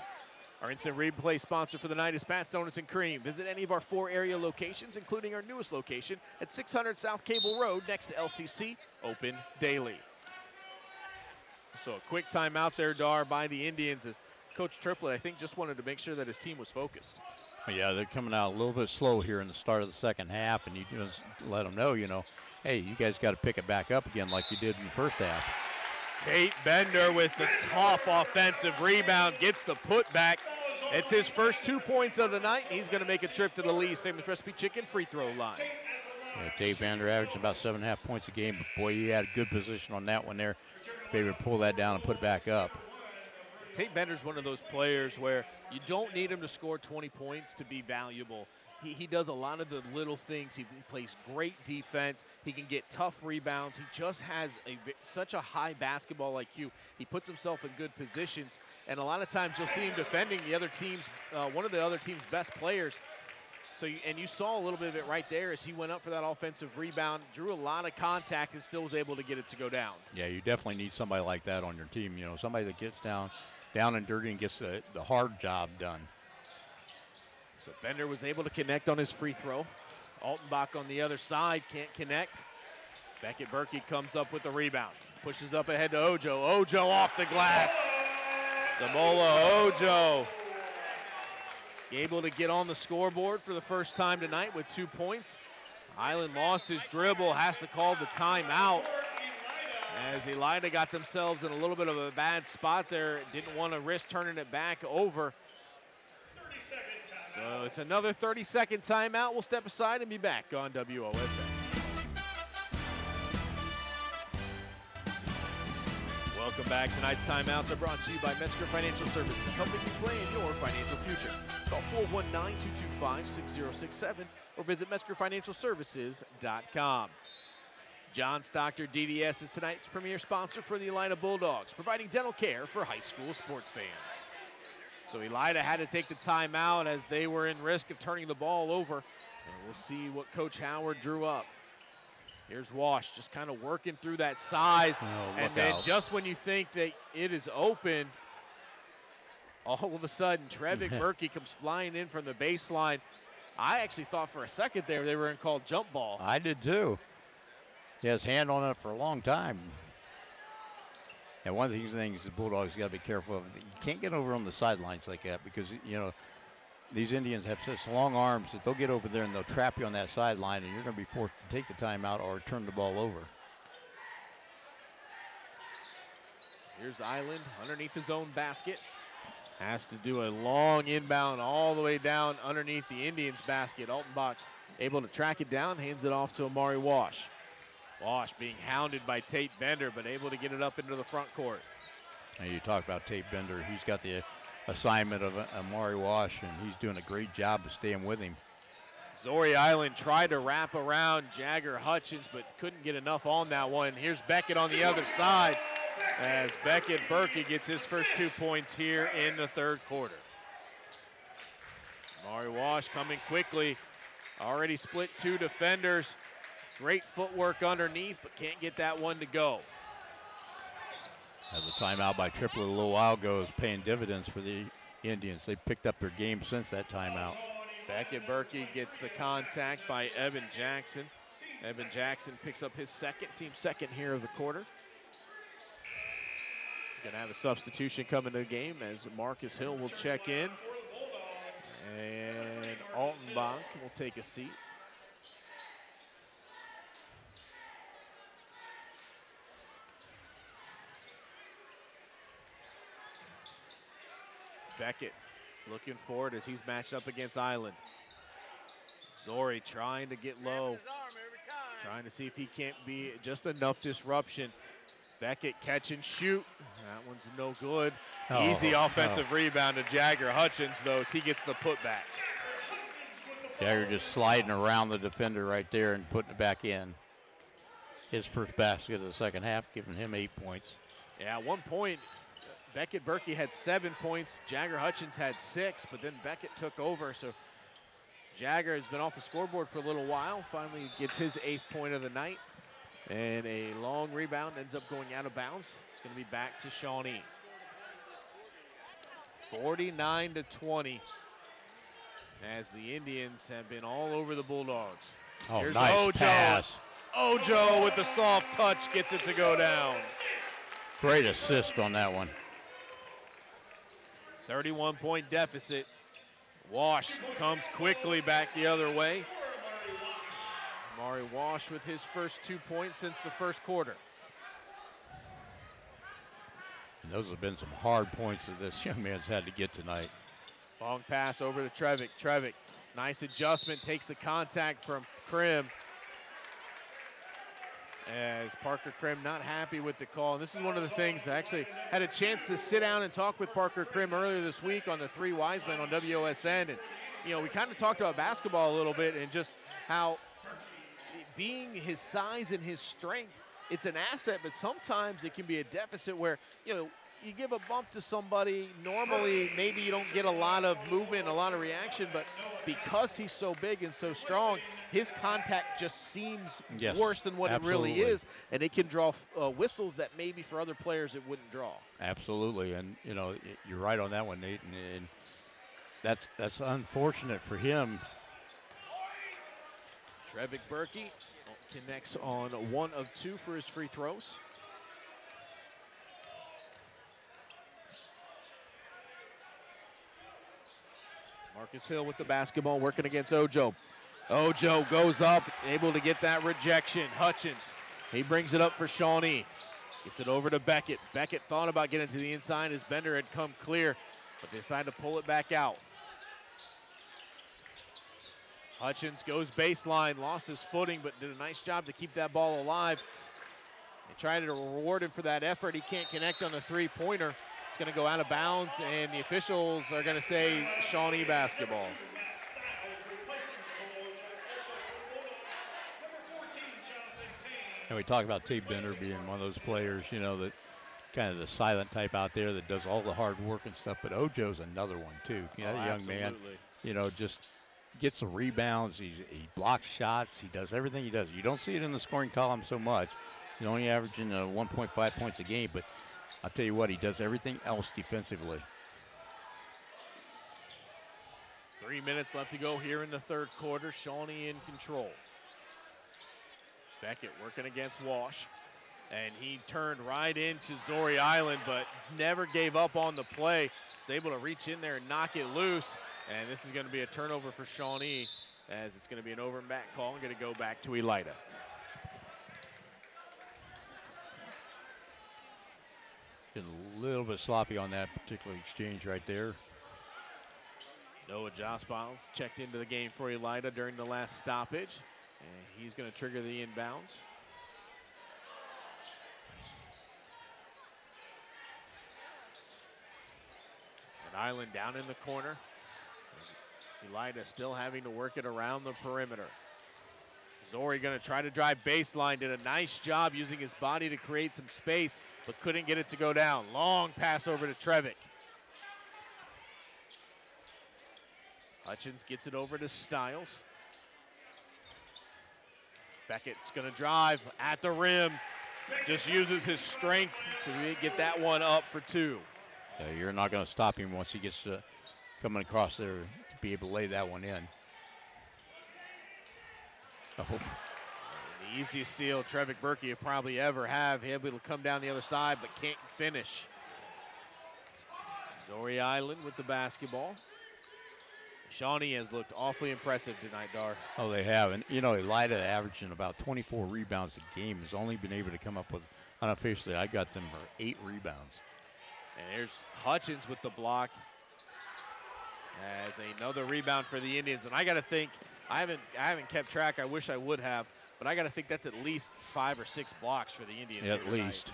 Our instant replay sponsor for the night is Pat's Donuts and Cream. Visit any of our 4 area locations, including our newest location at 600 South Cable Road next to LCC, open daily. So a quick timeout there, Dar, by the Indians as Coach Triplett, I think, just wanted to make sure that his team was focused. Yeah, they're coming out a little bit slow here in the start of the second half, and you just let them know, you know, hey, you guys got to pick it back up again like you did in the first half. Tate Bender with the tough offensive rebound, gets the putback. It's his first 2 points of the night. He's going to make a trip to the Lee's Famous Recipe Chicken free throw line. Yeah, Tate Bender averaged about 7.5 points a game, but boy, he had a good position on that one there. Be able to pull that down and put it back up. Tate Bender's one of those players where you don't need him to score 20 points to be valuable. He does a lot of the little things. He plays great defense. He can get tough rebounds. He just has such a high basketball IQ. He puts himself in good positions, and a lot of times you'll see him defending the other team's, one of the other team's best players. So, you saw a little bit of it right there as he went up for that offensive rebound, drew a lot of contact, and still was able to get it to go down. Yeah, you definitely need somebody like that on your team. You know, somebody that gets down and dirty and gets the hard job done. So Bender was able to connect on his free throw. Altenbach on the other side can't connect. Beckett Berkey comes up with the rebound. Pushes up ahead to Ojo. Ojo off the glass. Damola Ojo able to get on the scoreboard for the first time tonight with 2 points. Island lost his dribble, has to call the timeout. As Elida got themselves in a little bit of a bad spot there. Didn't want to risk turning it back over. So it's another 30-second timeout. We'll step aside and be back on WOSN. Welcome back. Tonight's timeouts are brought to you by Metzger Financial Services, helping you plan your financial future. Call 419-225-6067 or visit MetzgerFinancialServices.com. John Stockton DDS is tonight's premier sponsor for the Elida Bulldogs, providing dental care for high school sports fans. So Elida had to take the timeout as they were in risk of turning the ball over, and we'll see what Coach Howard drew up. Here's Wash just kind of working through that size, and then just when you think that it is open, all of a sudden Trevick Berkey comes flying in from the baseline. I actually thought for a second there they were going to call jump ball. I did too. He has hand on it for a long time. And one of these things the Bulldogs got to be careful of. You can't get over on the sidelines like that because, you know, these Indians have such long arms that they'll get over there and they'll trap you on that sideline, and you're going to be forced to take the timeout or turn the ball over. Here's Island underneath his own basket. Has to do a long inbound all the way down underneath the Indians' basket. Altenbach able to track it down, hands it off to Amari Wash. Wash being hounded by Tate Bender, but able to get it up into the front court. And you talk about Tate Bender. He's got the assignment of Amari Wash, and he's doing a great job of staying with him. Missouri Island tried to wrap around Jagger Hutchins, but couldn't get enough on that one. Here's Beckett on the other side as Beckett Berkey gets his first 2 points here in the third quarter. Amari Wash coming quickly. Already split 2 defenders. Great footwork underneath, but can't get that one to go. As a timeout by Triplett a little while ago is paying dividends for the Indians. They've picked up their game since that timeout. Beckett Berkey gets the contact by Evan Jackson. Evan Jackson picks up his team second here of the quarter. Gonna have a substitution coming to the game as Marcus Hill will check in. And Altenbach will take a seat. Beckett looking forward as he's matched up against Island. Zori trying to get low, trying to see if he can't be just enough disruption. Beckett catch and shoot. That one's no good. Easy offensive rebound to Jagger Hutchins, though, as he gets the putback. Jagger just sliding around the defender right there and putting it back in. His first basket of the second half, giving him 8 points. Yeah, at one point, Beckett Berkey had 7 points. Jagger Hutchins had 6, but then Beckett took over. So Jagger has been off the scoreboard for a little while. Finally gets his 8th point of the night. And a long rebound ends up going out of bounds. It's going to be back to Shawnee. 49-20 as the Indians have been all over the Bulldogs. Oh, here's nice Ojo. pass. Ojo with the soft touch gets it to go down. Great assist on that one. 31-point deficit. Wash comes quickly back the other way. Amari Wash with his first 2 points since the first quarter. And those have been some hard points that this young man's had to get tonight. Long pass over to Trevick. Trevick, nice adjustment, takes the contact from Krim. As Parker Krim not happy with the call. And this is one of the things I actually had a chance to sit down and talk with Parker Krim earlier this week on the Three Wise Men on WOSN. And, you know, we kind of talked about basketball a little bit and just how being his size and his strength, it's an asset, but sometimes it can be a deficit where, you know, you give a bump to somebody, normally maybe you don't get a lot of movement, a lot of reaction, but because he's so big and so strong, his contact just seems worse than what it really is, and it can draw whistles that maybe for other players it wouldn't draw. Absolutely, and you know, you're right on that one, Nate, and that's unfortunate for him. Trevick Berkey connects on 1 of 2 for his free throws. Marcus Hill with the basketball, working against Ojo. Ojo goes up, able to get that rejection. Hutchins, he brings it up for Shawnee. Gets it over to Beckett. Beckett thought about getting to the inside as Bender had come clear, but they decided to pull it back out. Hutchins goes baseline, lost his footing, but did a nice job to keep that ball alive. They try to reward him for that effort. He can't connect on the three-pointer. It's going to go out of bounds, and the officials are going to say Shawnee basketball. And we talk about Tate Bender being one of those players, you know, that kind of the silent type out there that does all the hard work and stuff. But Ojo's another one too. You know, young man, you know, just gets the rebounds. He blocks shots. He does everything he does. You don't see it in the scoring column so much. He's only averaging 1.5 points a game. But I'll tell you what, he does everything else defensively. 3 minutes left to go here in the third quarter. Shawnee in control. Beckett working against Walsh. And he turned right into Zori Island, but never gave up on the play. Was able to reach in there and knock it loose. And this is going to be a turnover for Shawnee, as it's going to be an over and back call and going to go back to Elida. Been a little bit sloppy on that particular exchange right there. Noah Josbiles checked into the game for Elida during the last stoppage. And he's going to trigger the inbounds. And Island down in the corner. Elida still having to work it around the perimeter. Zori going to try to drive baseline. Did a nice job using his body to create some space, but couldn't get it to go down. Long pass over to Trevick. Hutchins gets it over to Stiles. Beckett's going to drive at the rim. Just uses his strength to get that one up for two. Yeah, you're not going to stop him once he gets coming across there to be able to lay that one in. Oh. The easiest steal Trevick Berkey will probably ever have. He'll be able to come down the other side, but can't finish. Zori Island with the basketball. Shawnee has looked awfully impressive tonight, Dar. Oh, they have. And, you know, Elida averaging about 24 rebounds a game has only been able to come up with, unofficially, I got them for 8 rebounds. And there's Hutchins with the block as another rebound for the Indians. And I got to think, I haven't kept track. I wish I would have, but I got to think that's at least 5 or 6 blocks for the Indians. At least.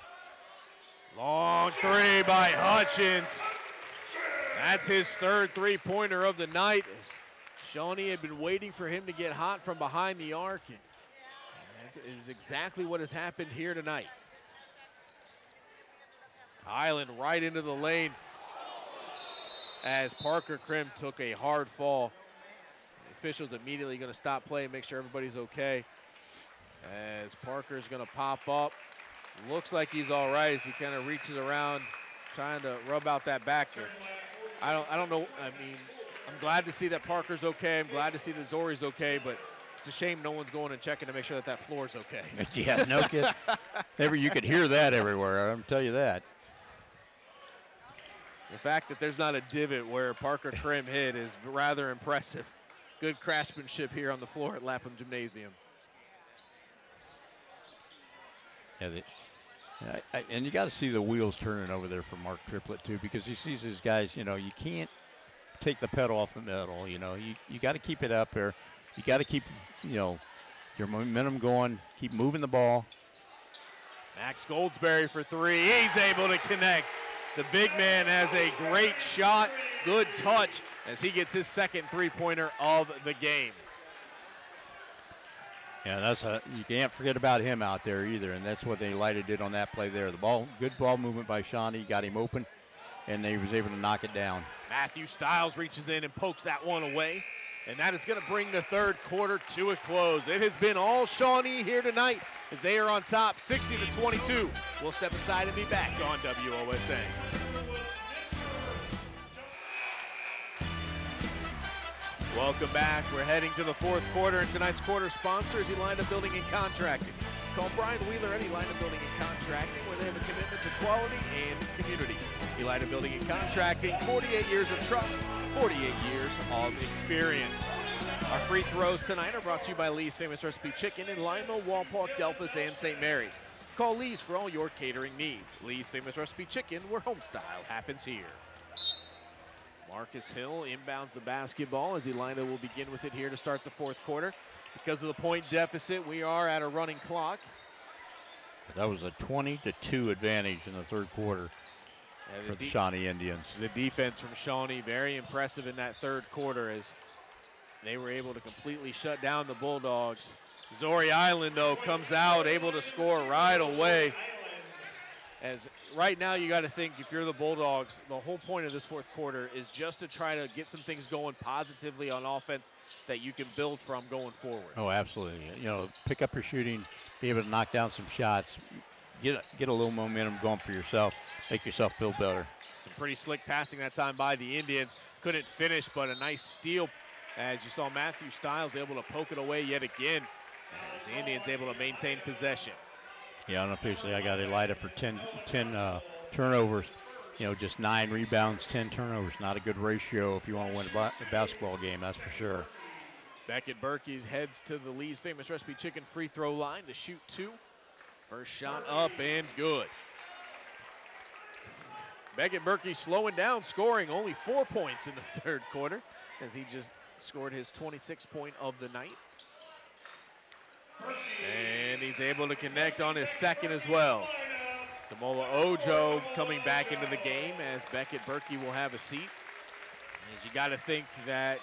Long three by Hutchins. That's his third three-pointer of the night. Shawnee had been waiting for him to get hot from behind the arc. And that is exactly what has happened here tonight. Island right into the lane as Parker Krim took a hard fall. The officials immediately going to stop play and make sure everybody's okay. As Parker's going to pop up. Looks like he's all right as he kind of reaches around trying to rub out that back. I don't know. I mean, I'm glad to see that Parker's okay. I'm glad to see that Zori's okay, but it's a shame no one's going and checking to make sure that that floor's okay. Yeah, no kidding. You could hear that everywhere, I'll tell you that. The fact that there's not a divot where Parker Krim hit is rather impressive. Good craftsmanship here on the floor at Lapham Gymnasium. Yeah, and you got to see the wheels turning over there for Mark Triplett too, because he sees his guys. You know, you can't take the pedal off the metal. You know, you got to keep it up there. You got to keep, you know, your momentum going. Keep moving the ball. Max Goldsberry for three. He's able to connect. The big man has a great shot, good touch as he gets his second three-pointer of the game. Yeah, you can't forget about him out there either, and that's what Elida did on that play there. Good ball movement by Shawnee, got him open, and he was able to knock it down. Matthew Stiles reaches in and pokes that one away, and that is going to bring the third quarter to a close. It has been all Shawnee here tonight as they are on top, 60-22. We'll step aside and be back on WOSA. Welcome back. We're heading to the fourth quarter, and tonight's quarter sponsor is Elida Building and Contracting. Call Brian Wheeler at Elida Building and Contracting, where they have a commitment to quality and community. Elida Building and Contracting, 48 years of trust, 48 years of experience. Our free throws tonight are brought to you by Lee's Famous Recipe Chicken in Lima, Walpole, Delphus, and St. Mary's. Call Lee's for all your catering needs. Lee's Famous Recipe Chicken, where home style happens here. Marcus Hill inbounds the basketball as Elida will begin with it here to start the fourth quarter. Because of the point deficit, we are at a running clock. That was a 20-2 advantage in the third quarter for the Shawnee Indians. The defense from Shawnee, very impressive in that third quarter as they were able to completely shut down the Bulldogs. Zori Island, though, comes out, able to score right away. As right now, you got to think, if you're the Bulldogs, the whole point of this fourth quarter is just to try to get some things going positively on offense that you can build from going forward. Oh, absolutely. You know, pick up your shooting, be able to knock down some shots, get a little momentum going for yourself, make yourself feel better. Some pretty slick passing that time by the Indians. Couldn't finish, but a nice steal. As you saw, Matthew Stiles able to poke it away yet again. As the Indians able to maintain possession. Yeah, unofficially, I got Elida for 10 turnovers. You know, just 9 rebounds, 10 turnovers. Not a good ratio if you want to win a basketball game, that's for sure. Beckett Berkey heads to the Lee's Famous Recipe Chicken free throw line to shoot 2. First shot up and good. Beckett Berkey slowing down, scoring only 4 points in the third quarter as he just scored his 26th point of the night. And he's able to connect on his second as well. Damola Ojo coming back into the game as Beckett Berkey will have a seat. As you got to think that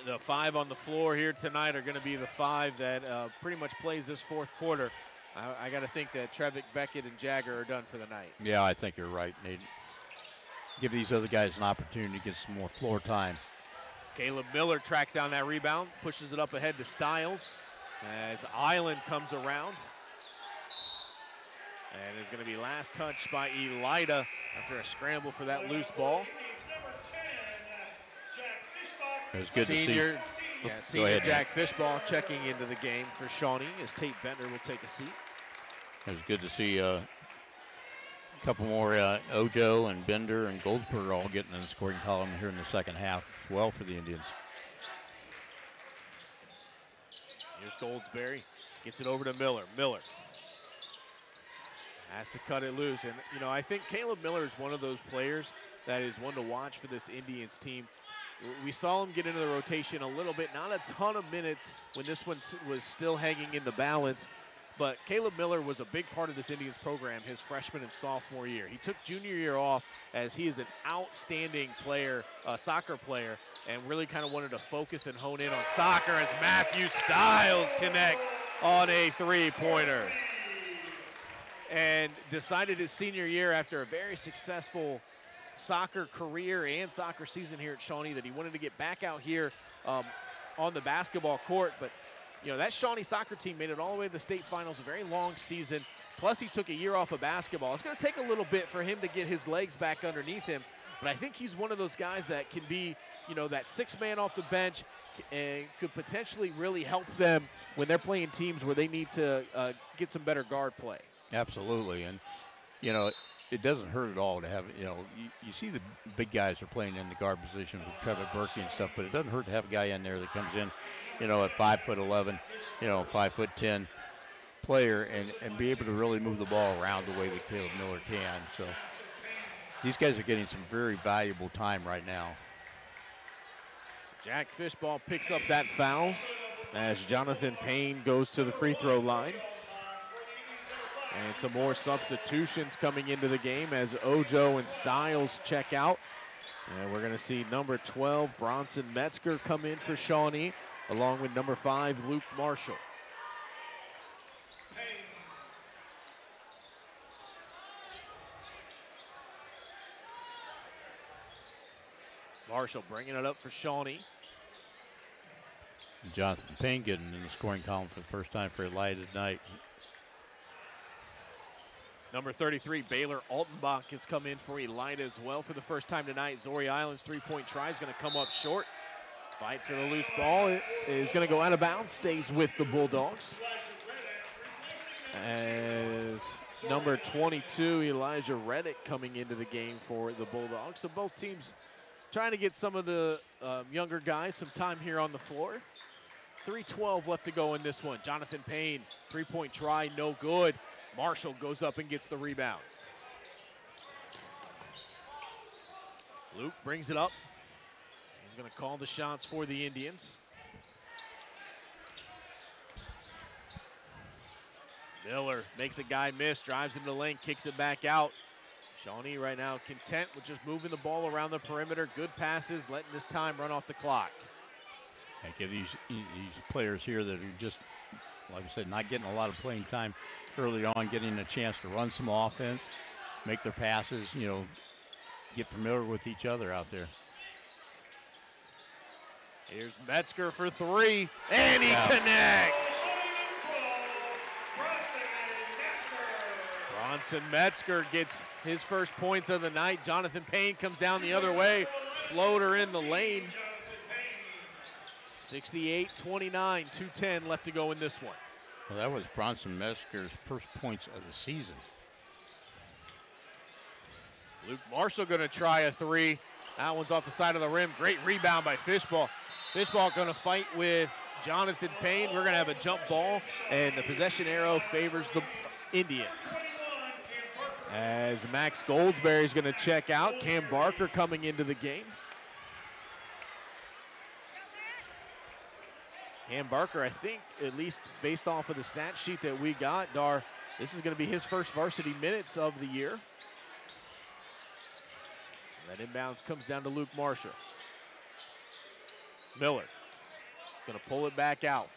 the 5 on the floor here tonight are going to be the 5 that pretty much plays this fourth quarter. I got to think that Trevick, Beckett, and Jagger are done for the night. Yeah, I think you're right, Nate. Give these other guys an opportunity to get some more floor time. Caleb Miller tracks down that rebound, pushes it up ahead to Stiles as Island comes around. And is going to be last touched by Elida after a scramble for that loose ball. It was good to see. Yeah, senior Jack Fishball checking into the game for Shawnee as Tate Bender will take a seat. It was good to see a couple more Ojo and Bender and Goldsberg all getting in the scoring column here in the second half as well for the Indians. Here's Goldsberry, gets it over to Miller. Miller has to cut it loose. And, you know, I think Caleb Miller is one of those players that is one to watch for this Indians team. We saw him get into the rotation a little bit, not a ton of minutes when this one was still hanging in the balance. But Caleb Miller was a big part of this Indians program his freshman and sophomore year. He took junior year off as he is an outstanding player, soccer player, and really kind of wanted to focus and hone in on soccer as Matthew Stiles connects on a three-pointer. And decided his senior year after a very successful soccer career and soccer season here at Shawnee that he wanted to get back out here on the basketball court. But you know, that Shawnee soccer team made it all the way to the state finals, a very long season. Plus, he took a year off of basketball. It's going to take a little bit for him to get his legs back underneath him. But I think he's one of those guys that can be, you know, that sixth man off the bench and could potentially really help them when they're playing teams where they need to get some better guard play. Absolutely. And, you know, it doesn't hurt at all to have, you know, you see the big guys are playing in the guard position with Trevor Berkey and stuff, but it doesn't hurt to have a guy in there that comes in, you know, at 5'11", you know, 5'10" player and be able to really move the ball around the way that Caleb Miller can. So these guys are getting some very valuable time right now. Jack Fishball picks up that foul as Jonathan Payne goes to the free throw line. And some more substitutions coming into the game as Ojo and Stiles check out. And we're going to see number 12, Bronson Metzger, come in for Shawnee, along with number 5, Luke Marshall. Marshall bringing it up for Shawnee. Jonathan Payne getting in the scoring column for the first time for Elida tonight. Number 33, Baylor Altenbach, has come in for Elida as well for the first time tonight. Zori Island's three-point try is going to come up short. Fight for the loose ball. It is going to go out of bounds, stays with the Bulldogs. As number 22, Elijah Reddick, coming into the game for the Bulldogs. So both teams trying to get some of the younger guys some time here on the floor. 3:12 left to go in this one. Jonathan Payne, three-point try, no good. Marshall goes up and gets the rebound. Luke brings it up. He's going to call the shots for the Indians. Miller makes a guy miss, drives into the lane, kicks it back out. Shawnee right now content with just moving the ball around the perimeter. Good passes, letting this time run off the clock. And give these players here that are just, like I said, not getting a lot of playing time early on, getting a chance to run some offense, make their passes, get familiar with each other out there. Here's Metzger for three, and he connects. Bronson Metzger gets his first points of the night. Jonathan Payne comes down the other way. Floater in the lane. 68-29, 2:10 left to go in this one. Well, that was Bronson Metzger's first points of the season. Luke Marshall going to try a three. That one's off the side of the rim. Great rebound by Fishball. Fishball going to fight with Jonathan Payne. We're going to have a jump ball, and the possession arrow favors the Indians. As Max Goldsberry is going to check out. Cam Barker coming into the game. Cam Barker, I think, at least based off of the stat sheet that we got, Dar, this is going to be his first varsity minutes of the year. That inbounds comes down to Luke Marshall. Miller going to pull it back out.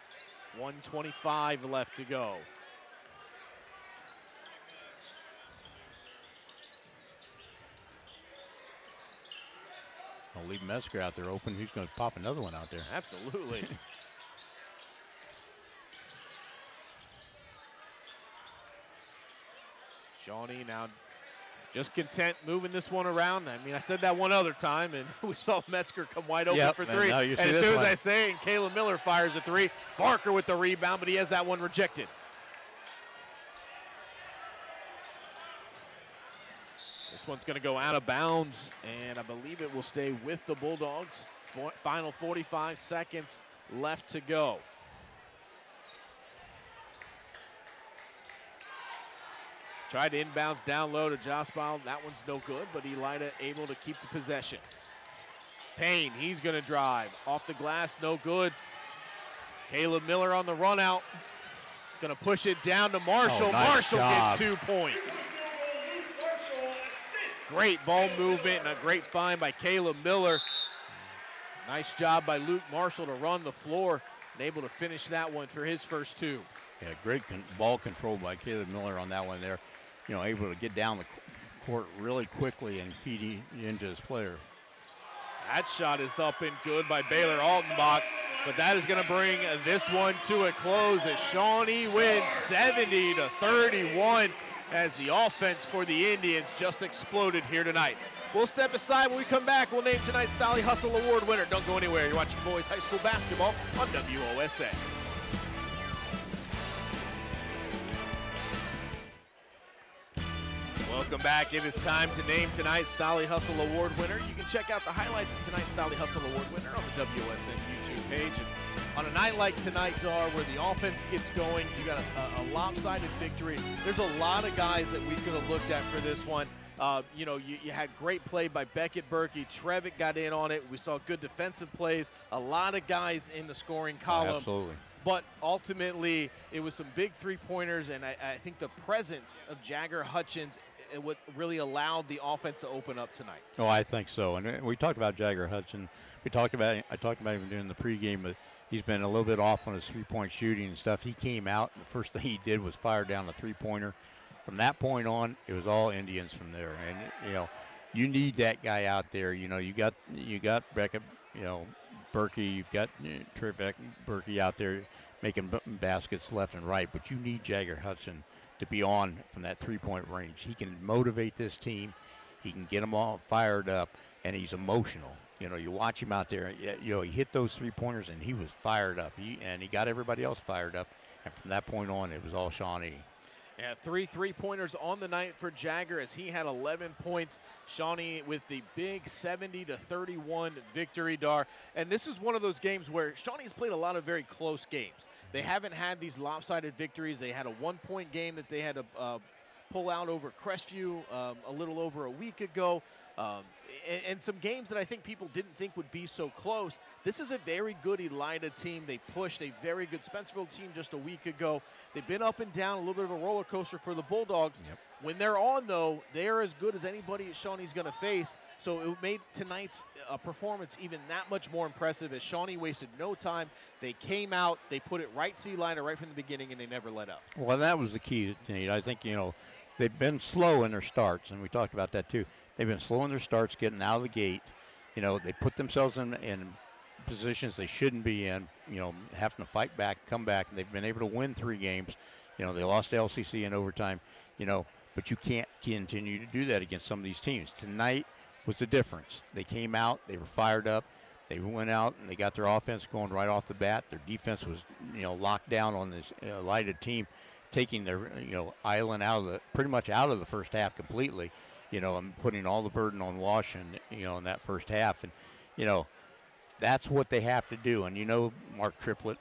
1:25 left to go. I'll leave Metzger out there open. He's going to pop another one out there. Absolutely. Shawnee now just content moving this one around. I mean, I said that one other time, and we saw Metzger come wide open for three. And as soon as I say, and Caleb Miller fires a three. Barker with the rebound, but he has that one rejected. This one's going to go out of bounds, and I believe it will stay with the Bulldogs. Final 45 seconds left to go. Tried to inbounds down low to Jospal. That one's no good, but Elida able to keep the possession. Payne, he's going to drive. Off the glass, no good. Caleb Miller on the run out. Going to push it down to Marshall. Oh, nice Marshall job. gets 2 points. Great ball movement and a great find by Caleb Miller. Nice job by Luke Marshall to run the floor and able to finish that one for his first 2. Yeah, great ball control by Caleb Miller on that one there. Able to get down the court really quickly and feed into his player. That shot is up and good by Baylor Altenbach, but that is going to bring this one to a close as Shawnee wins 70-31 as the offense for the Indians just exploded here tonight. We'll step aside. When we come back, we'll name tonight's Stolly Hustle Award winner. Don't go anywhere. You're watching boys high school basketball on WOSN. Welcome back. It is time to name tonight's Stolly Hustle Award winner. You can check out the highlights of tonight's Stolly Hustle Award winner on the WSN YouTube page. And on a night like tonight, Dar, where the offense gets going, you got a lopsided victory. There's a lot of guys that we could have looked at for this one. You had great play by Beckett Berkey. Trevick got in on it. We saw good defensive plays. A lot of guys in the scoring column. Absolutely. But ultimately, it was some big three-pointers, and I think the presence of Jagger Hutchins what really allowed the offense to open up tonight. Oh, I think so. And we talked about Jagger Hutchins. I talked about him during the pregame, but he's been a little bit off on his three-point shooting and stuff. He came out, and the first thing he did was fire down the three-pointer. From that point on, it was all Indians from there. And, you need that guy out there. You got Beckett, Berkey, you've got Trevick Berkey out there making baskets left and right, but you need Jagger Hutchins to be on from that three-point range. He can motivate this team. He can get them all fired up, and he's emotional. You watch him out there. He hit those three-pointers, and he was fired up. He got everybody else fired up, and from that point on, it was all Shawnee. Yeah, 3 three-pointers on the night for Jagger as he had 11 points. Shawnee with the big 70-31 victory, Dar. And this is one of those games where Shawnee's played a lot of very close games. They haven't had these lopsided victories. They had a 1-point game that they had to pull out over Crestview a little over a week ago. and some games that I think people didn't think would be so close. This is a very good Elida team. They pushed a very good Spencerville team just a week ago. They've been up and down, a little bit of a roller coaster for the Bulldogs. Yep. When they're on, though, they're as good as anybody Shawnee's going to face. So it made tonight's performance even that much more impressive, as Shawnee wasted no time. They came out, they put it right to Elida right from the beginning, and they never let up. Well, that was the key, Nate. I think, they've been slow in their starts, and we talked about that too. They've been slow in their starts, getting out of the gate. They put themselves in positions they shouldn't be in, having to fight back, come back, and they've been able to win 3 games. They lost to LCC in overtime, but you can't continue to do that against some of these teams. Tonight was the difference. They came out, they were fired up, they went out and they got their offense going right off the bat. Their defense was, locked down on this Elida team, taking their, island pretty much out of the first half completely, and putting all the burden on Washington, in that first half. And, that's what they have to do. And, Mark Triplett,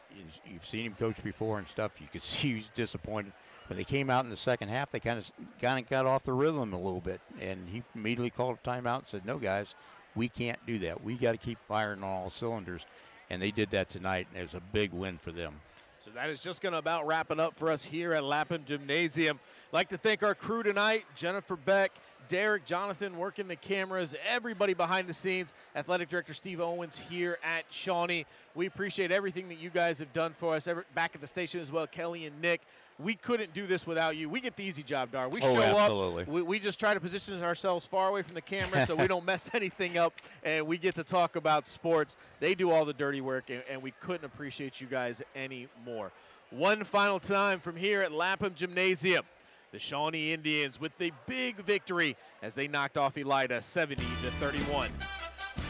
you've seen him coach before and stuff. You could see he's disappointed. When they came out in the second half, they kind of got off the rhythm a little bit. And he immediately called a timeout and said, no, guys, we can't do that. We got to keep firing on all cylinders. And they did that tonight, and it was a big win for them. So that is just going to about wrap it up for us here at Lapham Gymnasium. I'd like to thank our crew tonight, Jennifer Beck, Derek, Jonathan working the cameras, everybody behind the scenes, Athletic Director Steve Owens here at Shawnee. We appreciate everything that you guys have done for us, back at the station as well, Kelly and Nick. We couldn't do this without you. We get the easy job, Dar. We show absolutely. up. We just try to position ourselves far away from the camera so we don't mess anything up, and we get to talk about sports. They do all the dirty work, and we couldn't appreciate you guys any more. One final time from here at Lapham Gymnasium. The Shawnee Indians with the big victory as they knocked off Elida 70-31.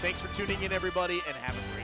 Thanks for tuning in, everybody, and have a great